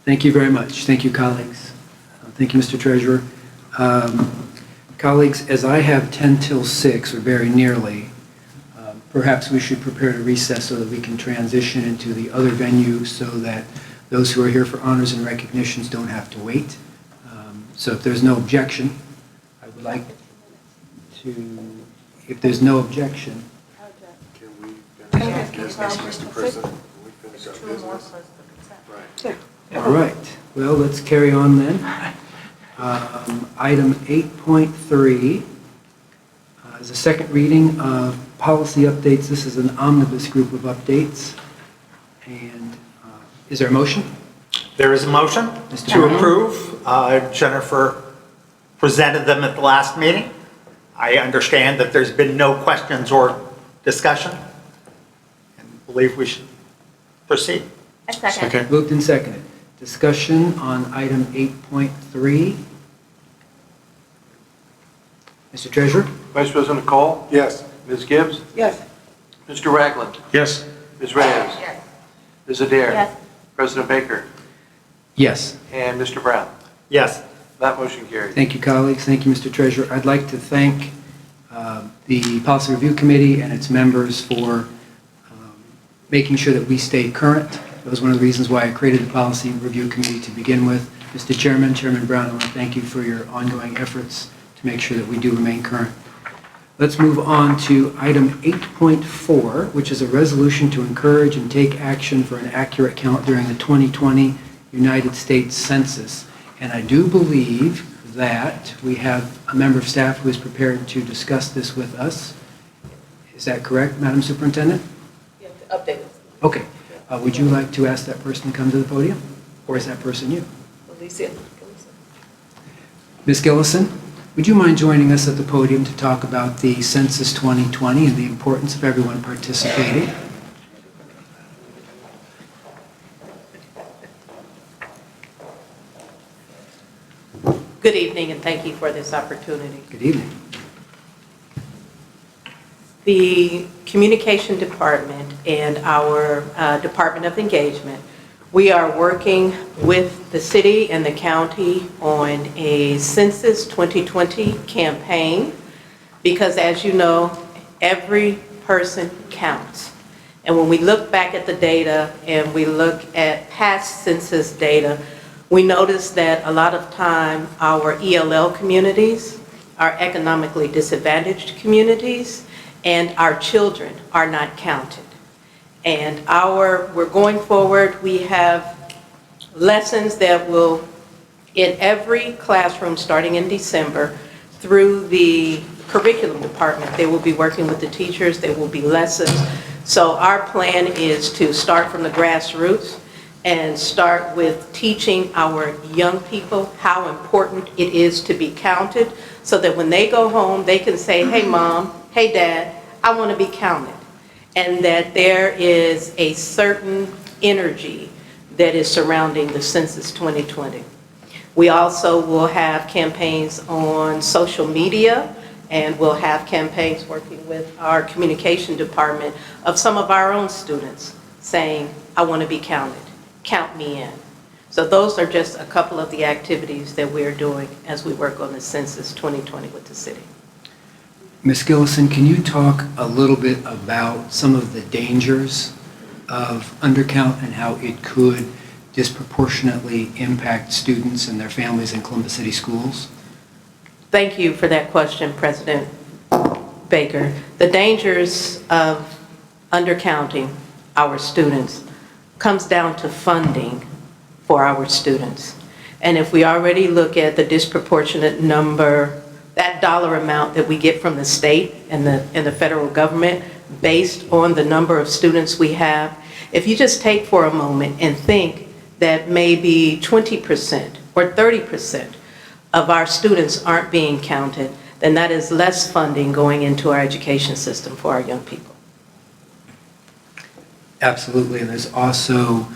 Thank you very much. Thank you, colleagues. Thank you, Mr. Treasurer. Colleagues, as I have 10 till 6, or very nearly, perhaps we should prepare to recess so that we can transition into the other venue so that those who are here for honors and recognitions don't have to wait. So if there's no objection, I would like to, if there's no objection, Can we finish our business, Mr. President? Can we finish our business? Right. all right. Well, let's carry on then. Item 8.3 is a second reading of policy updates. This is an omnibus group of updates. And is there a motion? There is a motion Mr. to Brown? approve. Jennifer presented them at the last meeting. I understand that there's been no questions or discussion, and believe we should proceed. A second. Okay. Moved and seconded. Discussion on item 8.3. Mr. Treasurer? Vice President Cole? Yes. Ms. Gibbs? Yes. Mr. Ragland? Yes. Ms. Reyes? Yes. Ms. Adair? Yes. President Baker? Yes. And Mr. Brown? Yes. That motion carried. Thank you, colleagues. Thank you, Mr. Treasurer. I'd like to thank the Policy Review Committee and its members for making sure that we stay current. That was one of the reasons why I created the Policy Review Committee to begin with. Mr. Chairman, Chairman Brown, I want to thank you for your ongoing efforts to make sure that we do remain current. Let's move on to item 8.4, which is a resolution to encourage and take action for an accurate count during the 2020 United States Census. And I do believe that we have a member of staff who is prepared to discuss this with us. Is that correct, Madam Superintendent? You have to update us. Okay. Would you like to ask that person to come to the podium? Or is that person you? Alicia. Ms. Gillison, would you mind joining us at the podium to talk about the Census 2020 and the importance of everyone participating? Good evening, and thank you for this opportunity. Good evening. The Communication Department and our Department of Engagement, we are working with the city and the county on a Census 2020 campaign because, as you know, every person counts. And when we look back at the data and we look at past census data, we notice that a lot of time our ELL communities are economically disadvantaged communities, and our children are not counted. And we're going forward, we have lessons that will, in every classroom starting in December, through the curriculum department, they will be working with the teachers, there will be lessons. So our plan is to start from the grassroots and start with teaching our young people how important it is to be counted so that when they go home, they can say, hey mom, hey dad, I want to be counted. And that there is a certain energy that is surrounding the Census 2020. We also will have campaigns on social media, and we'll have campaigns working with our communication department of some of our own students saying, I want to be counted, count me in. So those are just a couple of the activities that we're doing as we work on the Census 2020 with the city. Ms. Gillison, can you talk a little bit about some of the dangers of undercount and how it could disproportionately impact students and their families in Columbus City schools? Thank you for that question, President Baker. The dangers of undercounting our students comes down to funding for our students. And if we already look at the disproportionate number, that dollar amount that we get from the state and the federal government based on the number of students we have, if you just take for a moment and think that maybe 20% or 30% of our students aren't being counted, then that is less funding going into our education system for our young people. Absolutely, and there's also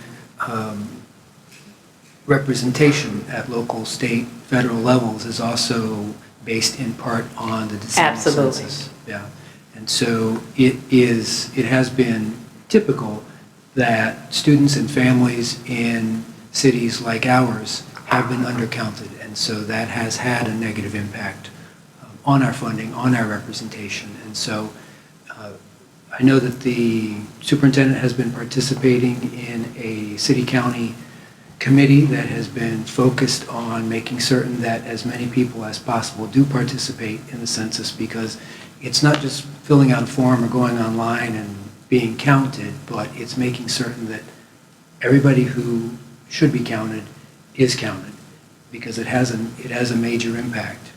representation at local, state, federal levels is also based in part on the descendant census. Yeah, and so it has been typical that students and families in cities like ours have been undercounted, and so that has had a negative impact on our funding, on our representation. And so I know that the superintendent has been participating in a city-county committee that has been focused on making certain that as many people as possible do participate in the census, because it's not just filling out a form or going online and being counted, but it's making certain that everybody who should be counted is counted, because it has a major impact,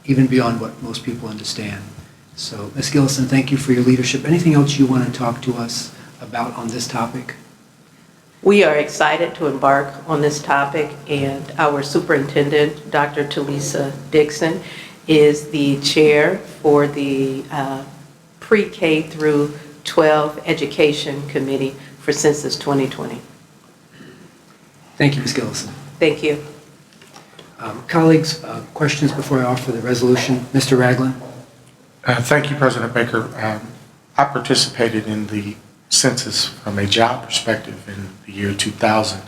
even beyond what most people understand. So, Ms. Gillison, thank you for your leadership. Anything else you want to talk to us about on this topic? We are excited to embark on this topic, and our superintendent, Dr. Talisa Dixon, is the chair for the pre-K through 12 Education Committee for Census 2020. Thank you, Ms. Gillison. Thank you. Colleagues, questions before I offer the resolution? Mr. Ragland? Thank you, President Baker. I participated in the census from a job perspective in the year 2000.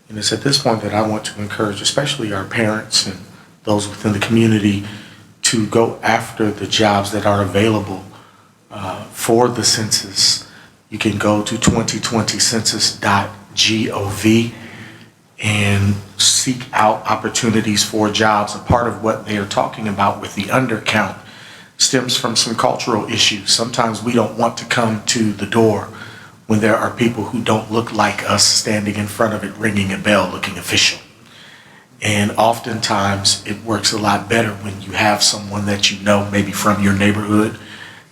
And it's at this point that I want to encourage, especially our parents and those within the community, to go after the jobs that are available for the census. You can go to 2020census.gov and seek out opportunities for jobs. A part of what they are talking about with the undercount stems from some cultural issues. Sometimes we don't want to come to the door when there are people who don't look like us standing in front of it ringing a bell looking official. And oftentimes it works a lot better when you have someone that you know, maybe from your neighborhood,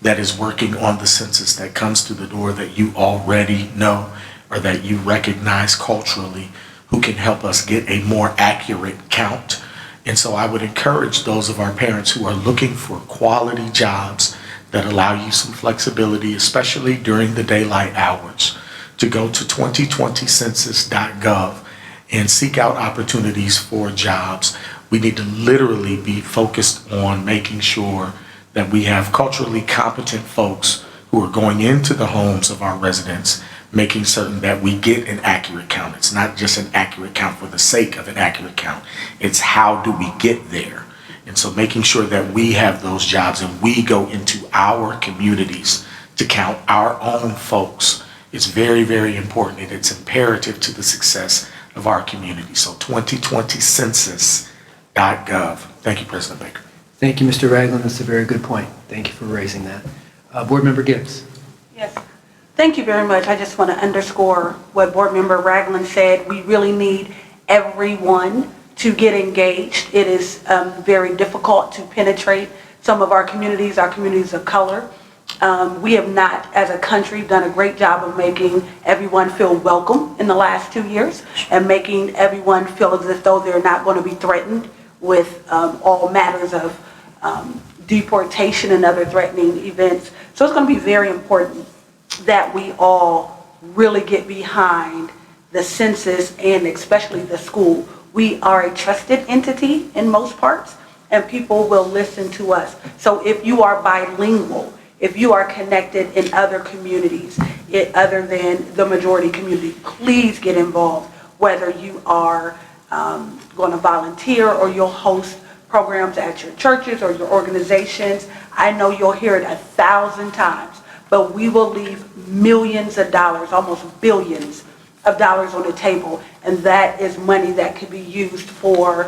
that is working on the census that comes to the door that you already know or that you recognize culturally, who can help us get a more accurate count. And so I would encourage those of our parents who are looking for quality jobs that allow you some flexibility, especially during the daylight hours, to go to 2020census.gov and seek out opportunities for jobs. We need to literally be focused on making sure that we have culturally competent folks who are going into the homes of our residents, making certain that we get an accurate count. It's not just an accurate count for the sake of an accurate count. It's how do we get there? And so making sure that we have those jobs and we go into our communities to count our own folks is very, very important, and it's imperative to the success of our community. So 2020census.gov. Thank you, President Baker. Thank you, Mr. Ragland. That's a very good point. Thank you for raising that. Board Member Gibbs. Yes. Thank you very much. I just want to underscore what Board Member Ragland said. We really need everyone to get engaged. It is very difficult to penetrate some of our communities of color. We have not, as a country, done a great job of making everyone feel welcome in the last 2 years and making everyone feel as if though they're not going to be threatened with all matters of deportation and other threatening events. So it's going to be very important that we all really get behind the census and especially the school. We are a trusted entity in most parts, and people will listen to us. So if you are bilingual, if you are connected in other communities, other than the majority community, please get involved, whether you are going to volunteer or you'll host programs at your churches or your organizations. I know you'll hear it 1,000 times, but we will leave millions of dollars, almost billions of dollars on the table, and that is money that could be used for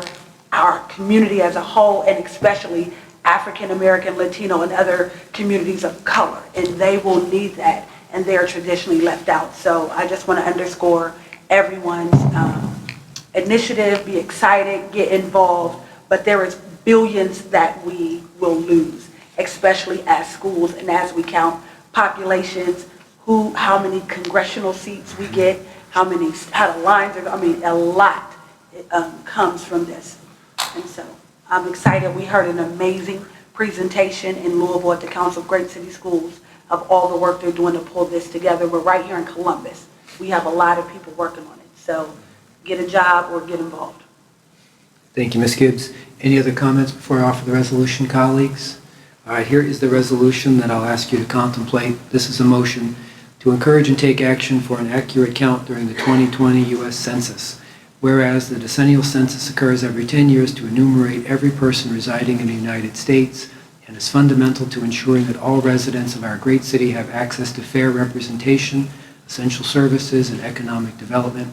our community as a whole, and especially African American, Latino, and other communities of color, and they will need that, and they are traditionally left out. So I just want to underscore everyone's initiative, be excited, get involved, but there is billions that we will lose, especially as schools and as we count populations, how many congressional seats we get, how the lines are, a lot comes from this. And so I'm excited. We heard an amazing presentation in Louisville at the Council of Great City Schools of all the work they're doing to pull this together. We're right here in Columbus. We have a lot of people working on it. So get a job or get involved. Thank you, Ms. Gibbs. Any other comments before I offer the resolution, colleagues? All right, here is the resolution that I'll ask you to contemplate. This is a motion to encourage and take action for an accurate count during the 2020 U.S. Census. Whereas the decennial census occurs every 10 years to enumerate every person residing in the United States and is fundamental to ensuring that all residents of our great city have access to fair representation, essential services, and economic development.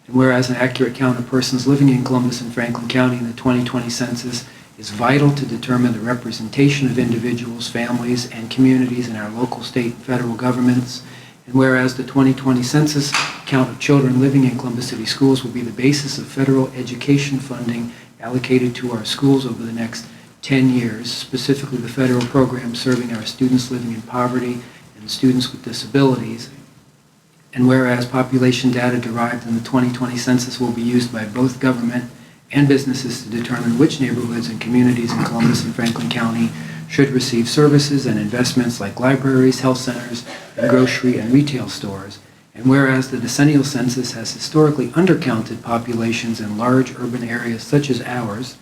And whereas an accurate count of persons living in Columbus and Franklin County in the 2020 census is vital to determine the representation of individuals, families, and communities in our local, state, and federal governments. And whereas the 2020 census count of children living in Columbus City Schools will be the basis of federal education funding allocated to our schools over the next 10 years, specifically the federal programs serving our students living in poverty and students with disabilities. And whereas population data derived in the 2020 census will be used by both government and businesses to determine which neighborhoods and communities in Columbus and Franklin County should receive services and investments like libraries, health centers, and grocery and retail stores. And whereas the decennial census has historically undercounted populations in large urban areas such as ours,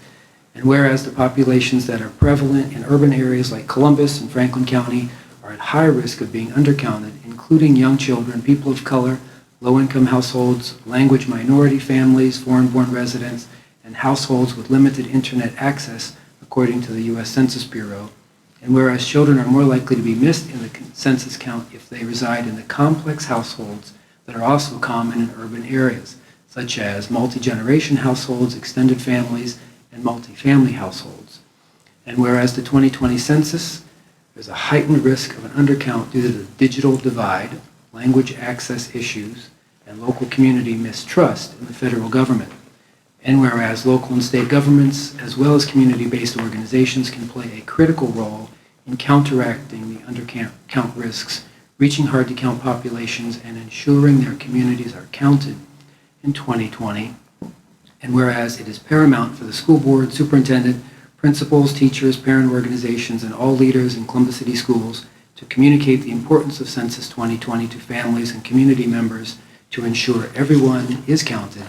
and whereas the populations that are prevalent in urban areas like Columbus and Franklin County are at high risk of being undercounted, including young children, people of color, low-income households, language minority families, foreign-born residents, and households with limited internet access, according to the U.S. Census Bureau. And whereas children are more likely to be missed in the census count if they reside in the complex households that are also common in urban areas, such as multi-generation households, extended families, and multifamily households. And whereas the 2020 census, there's a heightened risk of an undercount due to the digital divide, language access issues, and local community mistrust in the federal government. And whereas local and state governments, as well as community-based organizations, can play a critical role in counteracting the undercount risks, reaching hard-to-count populations, and ensuring their communities are counted in 2020. And whereas it is paramount for the school board, superintendent, principals, teachers, parent organizations, and all leaders in Columbus City Schools to communicate the importance of Census 2020 to families and community members to ensure everyone is counted,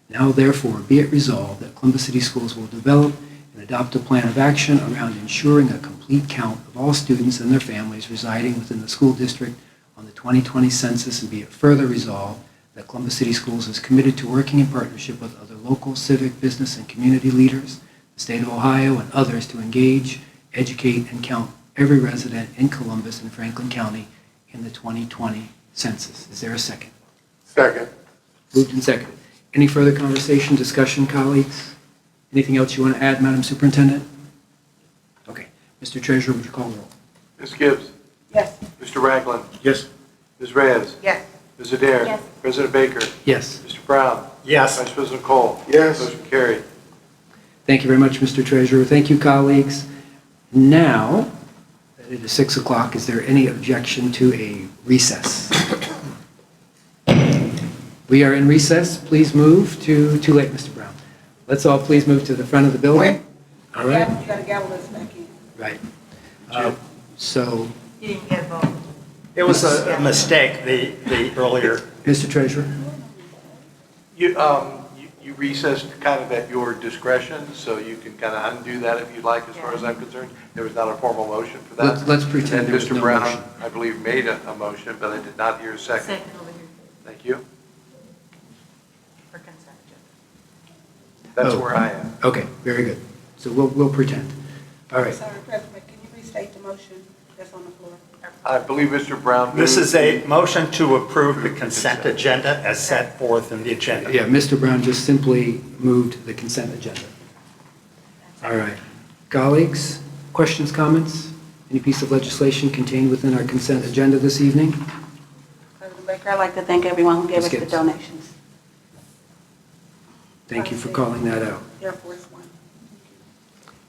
now therefore be it resolved that Columbus City Schools will develop and adopt a plan of action around ensuring a complete count of all students and their families residing within the school district on the 2020 census, and be it further resolved that Columbus City Schools is committed to working in partnership with other local, civic, business, and community leaders, the state of Ohio, and others to engage, educate, and count every resident in Columbus and Franklin County in the 2020 census. Is there a second? Second. Moved and seconded. Any further conversation, discussion, colleagues? Anything else you want to add, Madam Superintendent? Okay. Mr. Treasurer, would you call the roll? Ms. Gibbs? Yes. Mr. Ragland? Yes. Ms. Reyes? Yes. Ms. Adair? Yes. President Baker? Yes. Mr. Brown? Yes. Vice President Cole? Yes. Motion carried. Thank you very much, Mr. Treasurer. Thank you, colleagues. Now, that it is 6 o'clock, is there any objection to a recess? We are in recess. Please move to, too late, Mr. Brown. Let's all please move to the front of the building. All right? You got to gavel us back in. Right. So, You didn't get a vote. It was a mistake, the earlier. Mr. Treasurer? You recessed kind of at your discretion, so you can kind of undo that if you'd like, as far as I'm concerned. There was not a formal motion for that. Let's pretend And there was Mr. no Brown, motion. I believe, made a motion, but I did not hear a second. Second over here Thank you. for consent agenda. That's Oh. where I am. Okay, very good. So we'll pretend. All right. Sorry, President, can you restate the motion that's on the floor? I believe Mr. Brown. This moved is a the- motion to approve the consent agenda as set forth in the agenda. Yeah, Mr. Brown just simply moved the consent agenda. All right. Colleagues, questions, comments? Any piece of legislation contained within our consent agenda this evening? President Baker, I'd like to thank everyone who gave Ms. us the Gibbs. donations. Thank you for calling that out. Air Force One.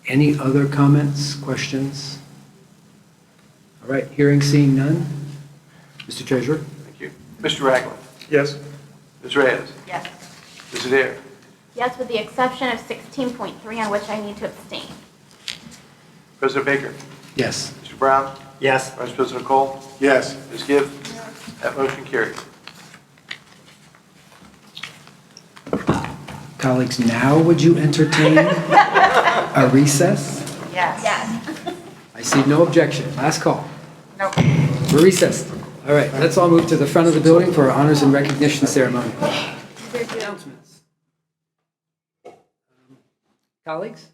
Any other comments, questions? All right, hearing, seeing none. Mr. Treasurer? Thank you. Mr. Ragland. Yes. Ms. Reyes. Yes. Ms. Adair. Yes, with the exception of 16.3, on which I need to abstain. President Baker. Yes. Mr. Brown. Yes. Vice President Cole. Yes. Ms. Gibbs. That motion carried. Colleagues, now would you entertain a recess? Yes. Yes. I see no objection. Last call. No. We're recessed. All right, let's all move to the front of the building for our honors and recognition ceremony. Announcements. Colleagues?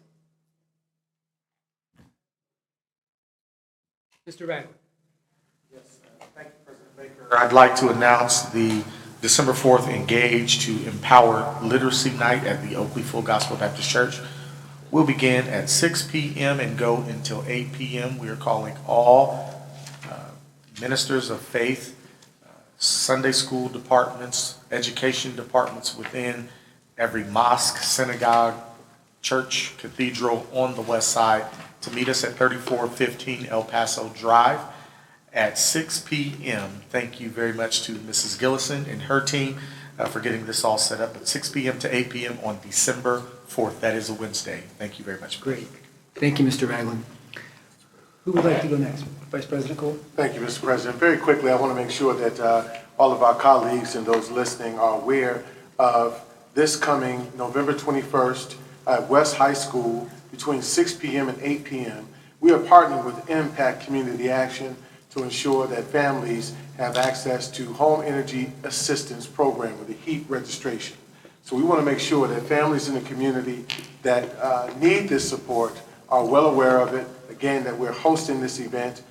Mr. Ragland. Thank you, President Baker. I'd like to announce the December 4th Engage to Empower Literacy Night at the Oakley Full Gospel Baptist Church. We'll begin at 6 p.m. and go until 8 p.m. We are calling all ministers of faith, Sunday school departments, education departments within every mosque, synagogue, church, cathedral on the west side to meet us at 3415 El Paso Drive at 6 p.m. Thank you very much to Mrs. Gillison and her team for getting this all set up at 6 p.m. to 8 p.m. on December 4th. That is a Wednesday. Thank you very much. Great. Thank you, Mr. Ragland. Who would like to go next? Vice President Cole? Thank you, Mr. President. Very quickly, I want to make sure that all of our colleagues and those listening are aware of this coming November 21st at West High School between 6 p.m. and 8 p.m. We are partnering with Impact Community Action to ensure that families have access to home energy assistance program with a heat registration. So we want to make sure that families in the community that need this support are well aware of it. Again, that we're hosting this event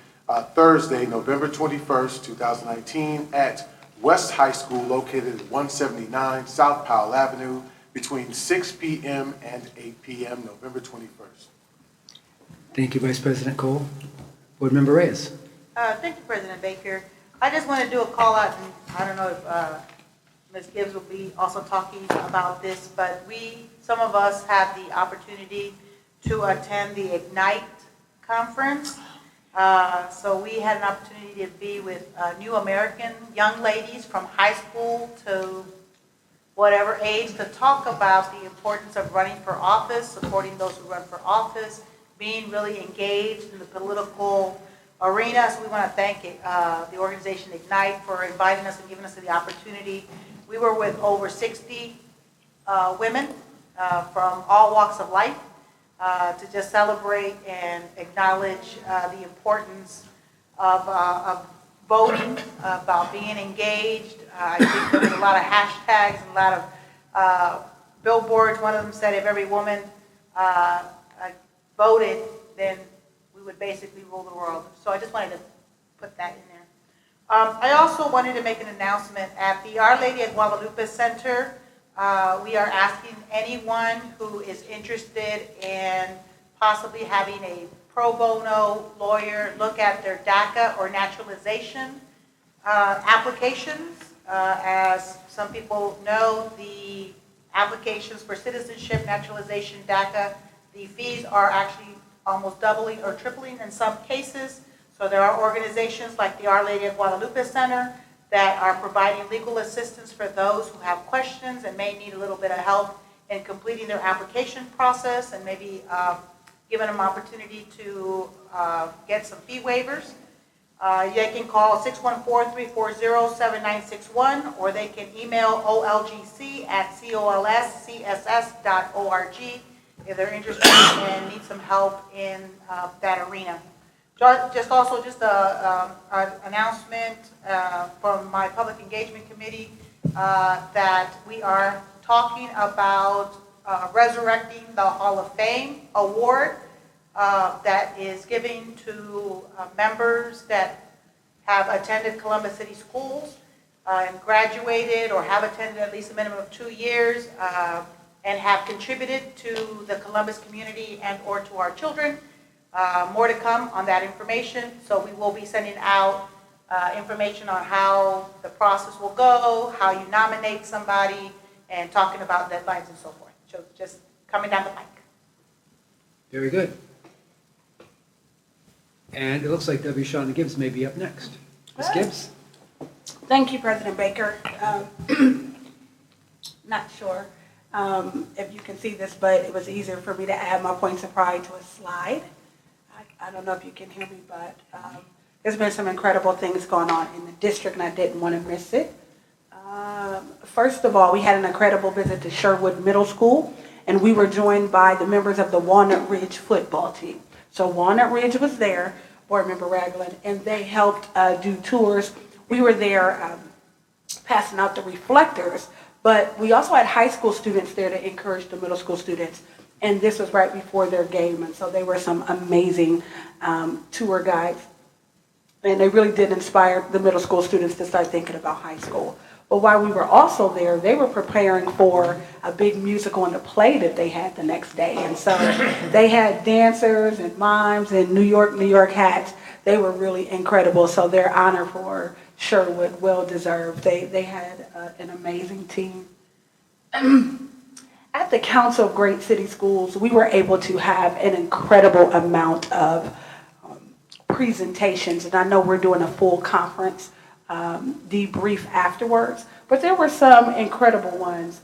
Thursday, November 21st, 2019 at West High School located at 179 South Powell Avenue between 6 p.m. and 8 p.m. November 21st. Thank you, Vice President Cole. Board Member Reyes? Thank you, President Baker. I just want to do a call out, and I don't know if Ms. Gibbs will be also talking about this, but some of us had the opportunity to attend the Ignite conference, So we had an opportunity to be with New American young ladies from high school to whatever age to talk about the importance of running for office, supporting those who run for office, being really engaged in the political arena. So we want to thank the organization Ignite for inviting us and giving us the opportunity. We were with over 60 women from all walks of life to just celebrate and acknowledge the importance of voting, about being engaged. I think there was a lot of hashtags and a lot of billboards. One of them said if every woman voted, then we would basically rule the world. So I just wanted to put that in there. I also wanted to make an announcement at the Our Lady of Guadalupe Center. We are asking anyone who is interested in possibly having a pro bono lawyer look at their DACA or naturalization applications. As some people know, the applications for citizenship, naturalization, DACA, the fees are actually almost doubling or tripling in some cases. So there are organizations like the Our Lady of Guadalupe Center that are providing legal assistance for those who have questions and may need a little bit of help in completing their application process and maybe giving them opportunity to get some fee waivers. They can call 614-340-7961 or they can email olgc@colscss.org if they're interested and need some help in that arena. Just an announcement from my public engagement committee that we are talking about resurrecting the Hall of Fame award that is given to members that have attended Columbus City Schools and graduated or have attended at least a minimum of 2 years and have contributed to the Columbus community and or to our children. More to come on that information. So we will be sending out information on how the process will go, how you nominate somebody, and talking about deadlines and so forth. So just coming down the pike. Very good. And it looks like W. Shauna Gibbs may be up next. Ms. Gibbs? Thank you, President Baker. Not sure if you can see this, but it was easier for me to add my points of pride to a slide. I don't know if you can hear me, but there's been some incredible things going on in the district, and I didn't want to miss it. First of all, we had an incredible visit to Sherwood Middle School, and we were joined by the members of the Walnut Ridge football team. So Walnut Ridge was there, Board Member Ragland, and they helped do tours. We were there passing out the reflectors, but we also had high school students there to encourage the middle school students. And this was right before their game, and so they were some amazing tour guides. And they really did inspire the middle school students to start thinking about high school. But while we were also there, they were preparing for a big musical and a play that they had the next day. And so they had dancers and mimes and New York hats. They were really incredible. So their honor for Sherwood, well deserved. They had an amazing team. At the Council of Great City Schools, we were able to have an incredible amount of presentations. And I know we're doing a full conference debrief afterwards, but there were some incredible ones.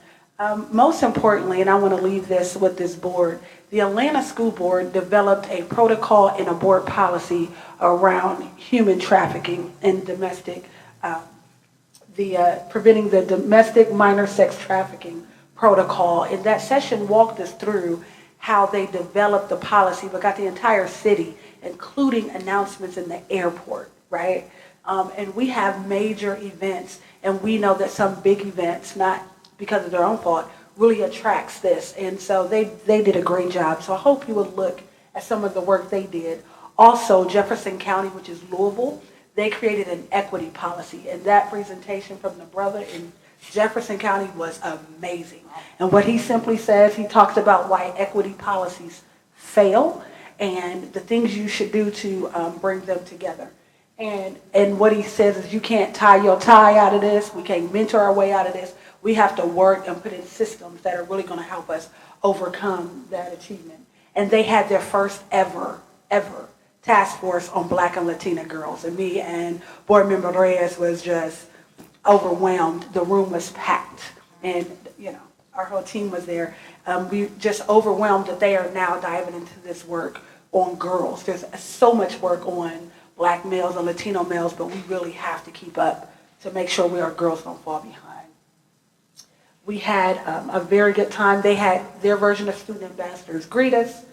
Most importantly, and I want to leave this with this board, the Atlanta School Board developed a protocol and a board policy around human trafficking and domestic, preventing the domestic minor sex trafficking protocol. And that session walked us through how they developed the policy, but got the entire city, including announcements in the airport, right? And we have major events, and we know that some big events, not because of their own fault, really attracts this. And so they did a great job. So I hope you would look at some of the work they did. Also, Jefferson County, which is Louisville, they created an equity policy. And that presentation from the brother in Jefferson County was amazing. And what he simply says, he talks about why equity policies fail and the things you should do to bring them together. And what he says is you can't tie your tie out of this. We can't mentor our way out of this. We have to work and put in systems that are really going to help us overcome that achievement. And they had their first ever task force on Black and Latina girls. And me and Board Member Reyes was just overwhelmed. The room was packed. And, you know, our whole team was there. We just overwhelmed that they are now diving into this work on girls. There's so much work on Black males and Latino males, but we really have to keep up to make sure our girls don't fall behind. We had a very good time. They had their version of student ambassadors greet us.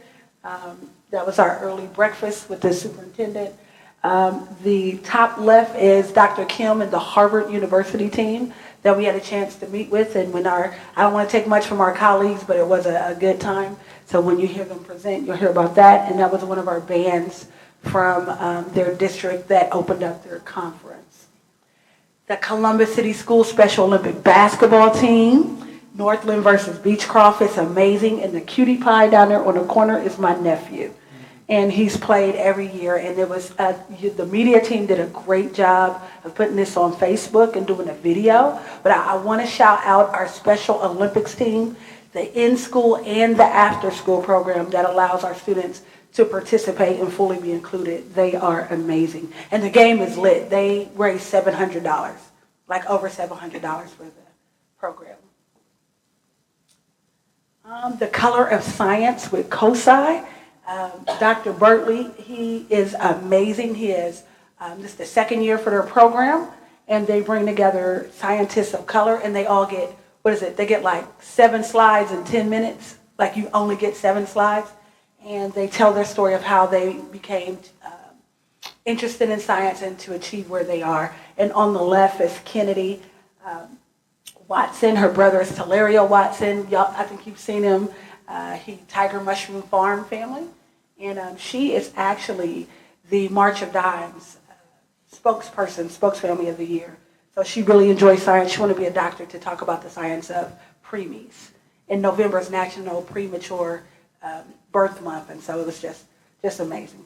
That was our early breakfast with the superintendent. The top left is Dr. Kim and the Harvard University team that we had a chance to meet with. And when I don't want to take much from our colleagues, but it was a good time. So when you hear them present, you'll hear about that. And that was one of our bands from their district that opened up their conference. The Columbus City School Special Olympic basketball team, Northland versus Beechcroft, is amazing. And the cutie pie down there on the corner is my nephew. And he's played every year. And it was the media team did a great job of putting this on Facebook and doing a video. But I want to shout out our Special Olympics team, the in-school and the after-school program that allows our students to participate and fully be included. They are amazing. And the game is lit. They raised $700, like over $700 for the program. The Color of Science with COSI. Dr. Bertley, he is amazing. He is, this is the second year for their program, and they bring together scientists of color, and they all get, what is it? They get like 7 slides in 10 minutes. Like you only get 7 slides. And they tell their story of how they became interested in science and to achieve where they are. And on the left is Kennedy Watson. Her brother is Telerio Watson. Y'all, I think you've seen him. Tiger Mushroom Farm family. And she is actually the March of Dimes spokesfamily of the year. So she really enjoys science. She wanted to be a doctor to talk about the science of preemies. In November is National Premature Birth Month, and so it was just amazing.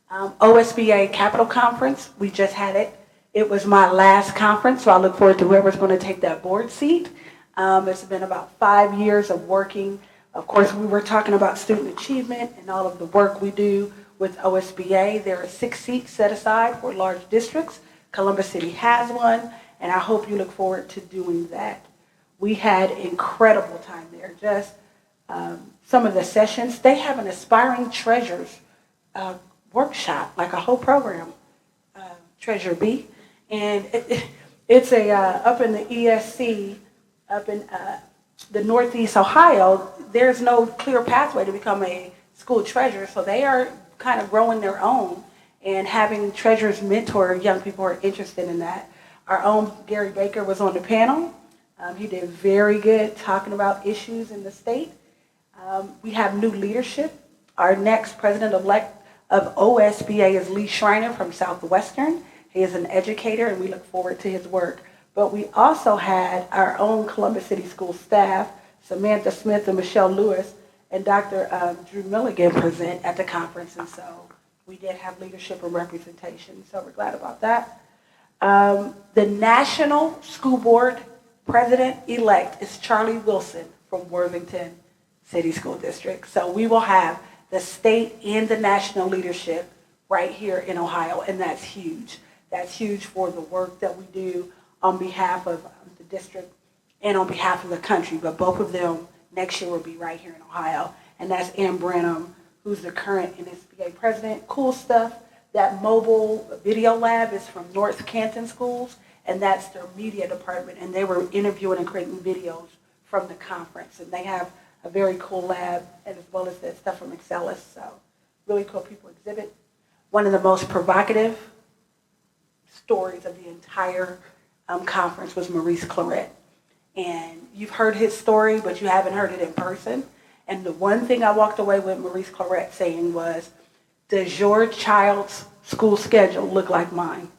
OSBA Capital Conference, we just had it. It was my last conference, so I look forward to whoever's going to take that board seat. It's been about 5 years of working. Of course, we were talking about student achievement and all of the work we do with OSBA. There are 6 seats set aside for large districts. Columbus City has one, and I hope you look forward to doing that. We had incredible time there. Just some of the sessions, they have an Aspiring Treasures workshop, like a whole program, Treasure B. And it's up in the ESC, up in the Northeast Ohio, there's no clear pathway to become a school treasurer, so they are kind of growing their own and having treasurers mentor young people who are interested in that. Our own Gary Baker was on the panel. He did very good talking about issues in the state. We have new leadership. Our next president-elect of OSBA is Lee Schreiner from Southwestern. He is an educator, and we look forward to his work. But we also had our own Columbus City School staff, Samantha Smith and Michelle Lewis, and Dr. Drew Milligan present at the conference. And so we did have leadership and representation. So we're glad about that. The National School Board President-elect is Charlie Wilson from Worthington City School District. So we will have the state and the national leadership right here in Ohio, and that's huge. That's huge for the work that we do on behalf of the district and on behalf of the country. But both of them next year will be right here in Ohio. And that's Ann Branham, who's the current NSBA president. Cool stuff. That mobile video lab is from North Canton Schools, and that's their media department. And they were interviewing and creating videos from the conference. And they have a very cool lab, as well as that stuff from Excelis. So really cool people exhibit. One of the most provocative stories of the entire conference was Maurice Claret. And you've heard his story, but you haven't heard it in person. And the one thing I walked away with Maurice Claret saying was, does your child's school schedule look like mine?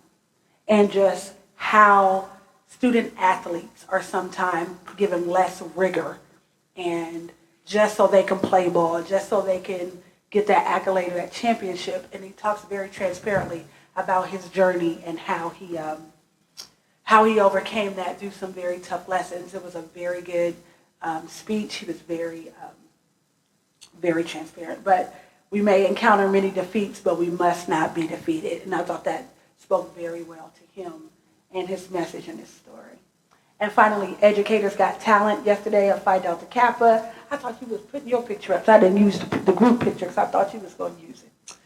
And just how student athletes are sometimes given less rigor, and just so they can play ball, just so they can get that accolade or that championship. And he talks very transparently about his journey and how he overcame that through some very tough lessons. It was a very good speech. He was very, very transparent. But we may encounter many defeats, but we must not be defeated. And I thought that spoke very well to him and his message and his story. And finally, Educators Got Talent yesterday at Phi Delta Kappa. I thought you was putting your picture up, so I didn't use the group picture because I thought you was going to use it.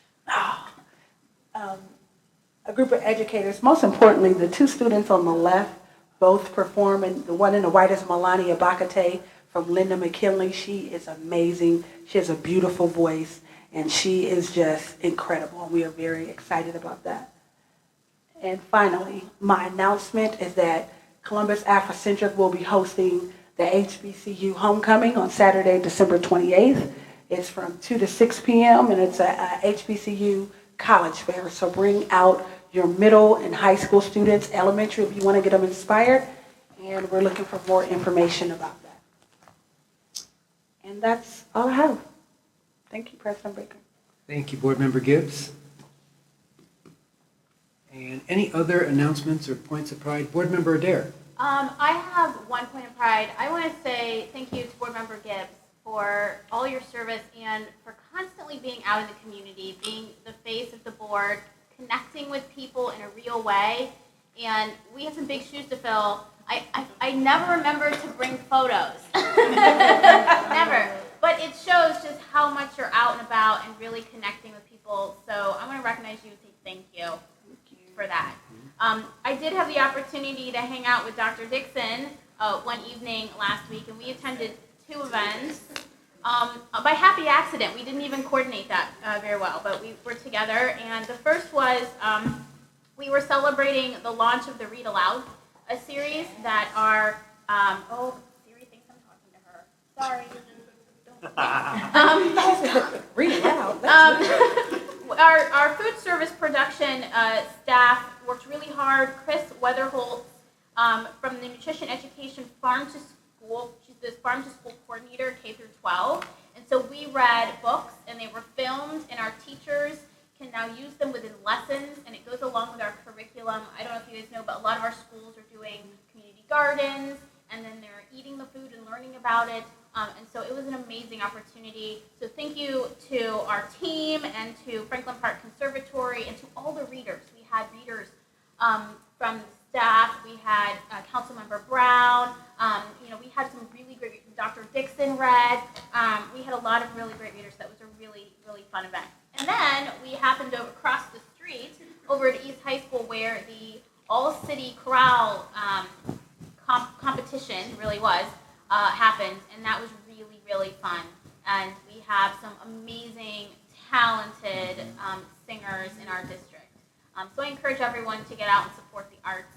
A group of educators, most importantly, the two students on the left both perform, and the one in the white is Melania Bakate from Linda McKinley. She is amazing. She has a beautiful voice, and she is just incredible. We are very excited about that. And finally, my announcement is that Columbus Afrocentric will be hosting the HBCU Homecoming on Saturday, December 28th. It's from 2 to 6 p.m. and it's a HBCU college fair. So bring out your middle and high school students, elementary if you want to get them inspired. And we're looking for more information about that. And that's all I have. Thank you, President Baker. Thank you, Board Member Gibbs. And any other announcements or points of pride? Board Member Adair. I have one point of pride. I want to say thank you to Board Member Gibbs for all your service and for constantly being out in the community, being the face of the board, connecting with people in a real way. And we have some big shoes to fill. I never remember to bring photos. Never. But it shows just how much you're out and about and really connecting with people. So I want to recognize you and say thank you for that. I did have the opportunity to hang out with Dr. Dixon one evening last week, and we attended 2 events. By happy accident, we didn't even coordinate that very well, but we were together. And the first was we were celebrating the launch of the Read Aloud, a series that are, Siri thinks I'm talking to her. Sorry. Read it out. Our food service production staff worked really hard. Chris Weatherholt from the Nutrition Education Farm to School, she's the Farm to School coordinator, K through 12. And so we read books and they were filmed, and our teachers can now use them within lessons, and it goes along with our curriculum. I don't know if you guys know, but a lot of our schools are doing community gardens, and then they're eating the food and learning about it. And so it was an amazing opportunity. So thank you to our team and to Franklin Park Conservatory and to all the readers. We had readers from the staff. We had Councilmember Brown. We had some really great, Dr. Dixon read. We had a lot of really great readers. That was a really, really fun event. And then we happened to across the street over at East High School where the all-city chorale competition really was happened, and that was really, really fun. And we have some amazing, talented singers in our district. So I encourage everyone to get out and support the arts.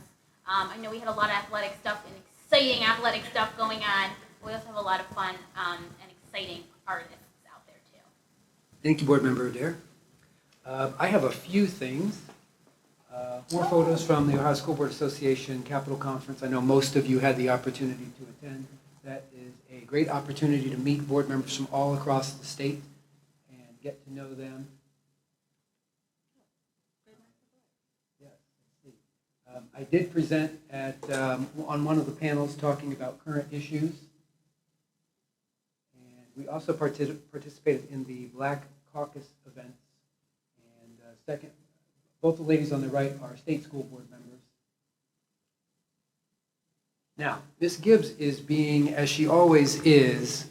I know we had a lot of athletic stuff and exciting athletic stuff going on. We also have a lot of fun and exciting artists out there too. Thank you, Board Member Adair. I have a few things. More photos from the Ohio School Board Association Capitol Conference. I know most of you had the opportunity to attend. That is a great opportunity to meet board members from all across the state and get to know them. Yes, I did present at on one of the panels talking about current issues. And we also participated in the Black Caucus events. And second, both the ladies on the right are state school board members. Now, Ms. Gibbs is being, as she always is,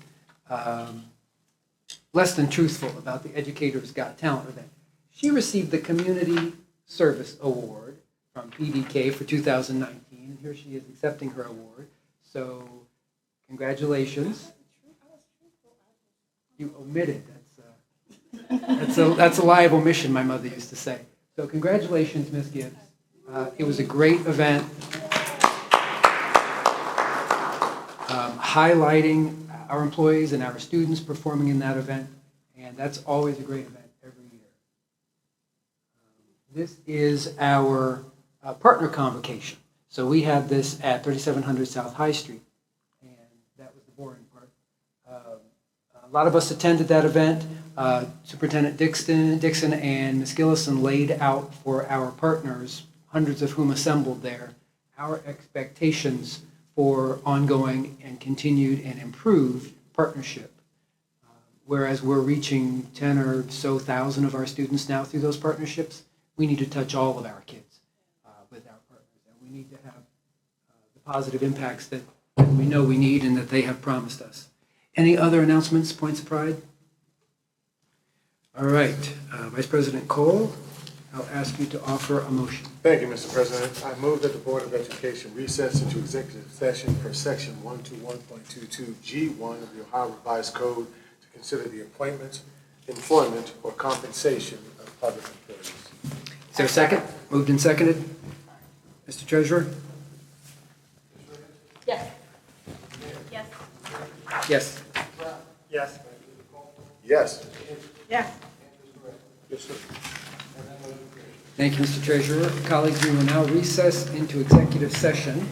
less than truthful about the Educators Got Talent event. She received the Community Service Award from PDK for 2019, and here she is accepting her award. So, congratulations. You omitted. That's a lie of omission, my mother used to say. So, congratulations, Ms. Gibbs. It was a great event. Highlighting our employees and our students performing in that event, and that's always a great event every year. This is our partner convocation. So we have this at 3700 South High Street, and that was the boring part. A lot of us attended that event. Superintendent Dixon and Ms. Gillison laid out for our partners, hundreds of whom assembled there, our expectations for ongoing and continued and improved partnership whereas we're reaching 10 or so thousand of our students now through those partnerships, we need to touch all of our kids with our partners. And we need to have the positive impacts that we know we need and that they have promised us. Any other announcements, points of pride? All right, Vice President Cole, I'll ask you to offer a motion. Thank you, Mr. President. I move that the Board of Education recess into executive session per section 121.22G1 of the Ohio Revised Code to consider the appointment, employment, or compensation of public employees. Is there a second? Moved and seconded. Mr. Treasurer? Yes. Yes. Yes. Yes. Yes. Yes. Yes, sir. Thank you, Mr. Treasurer. Colleagues, we will now recess into executive session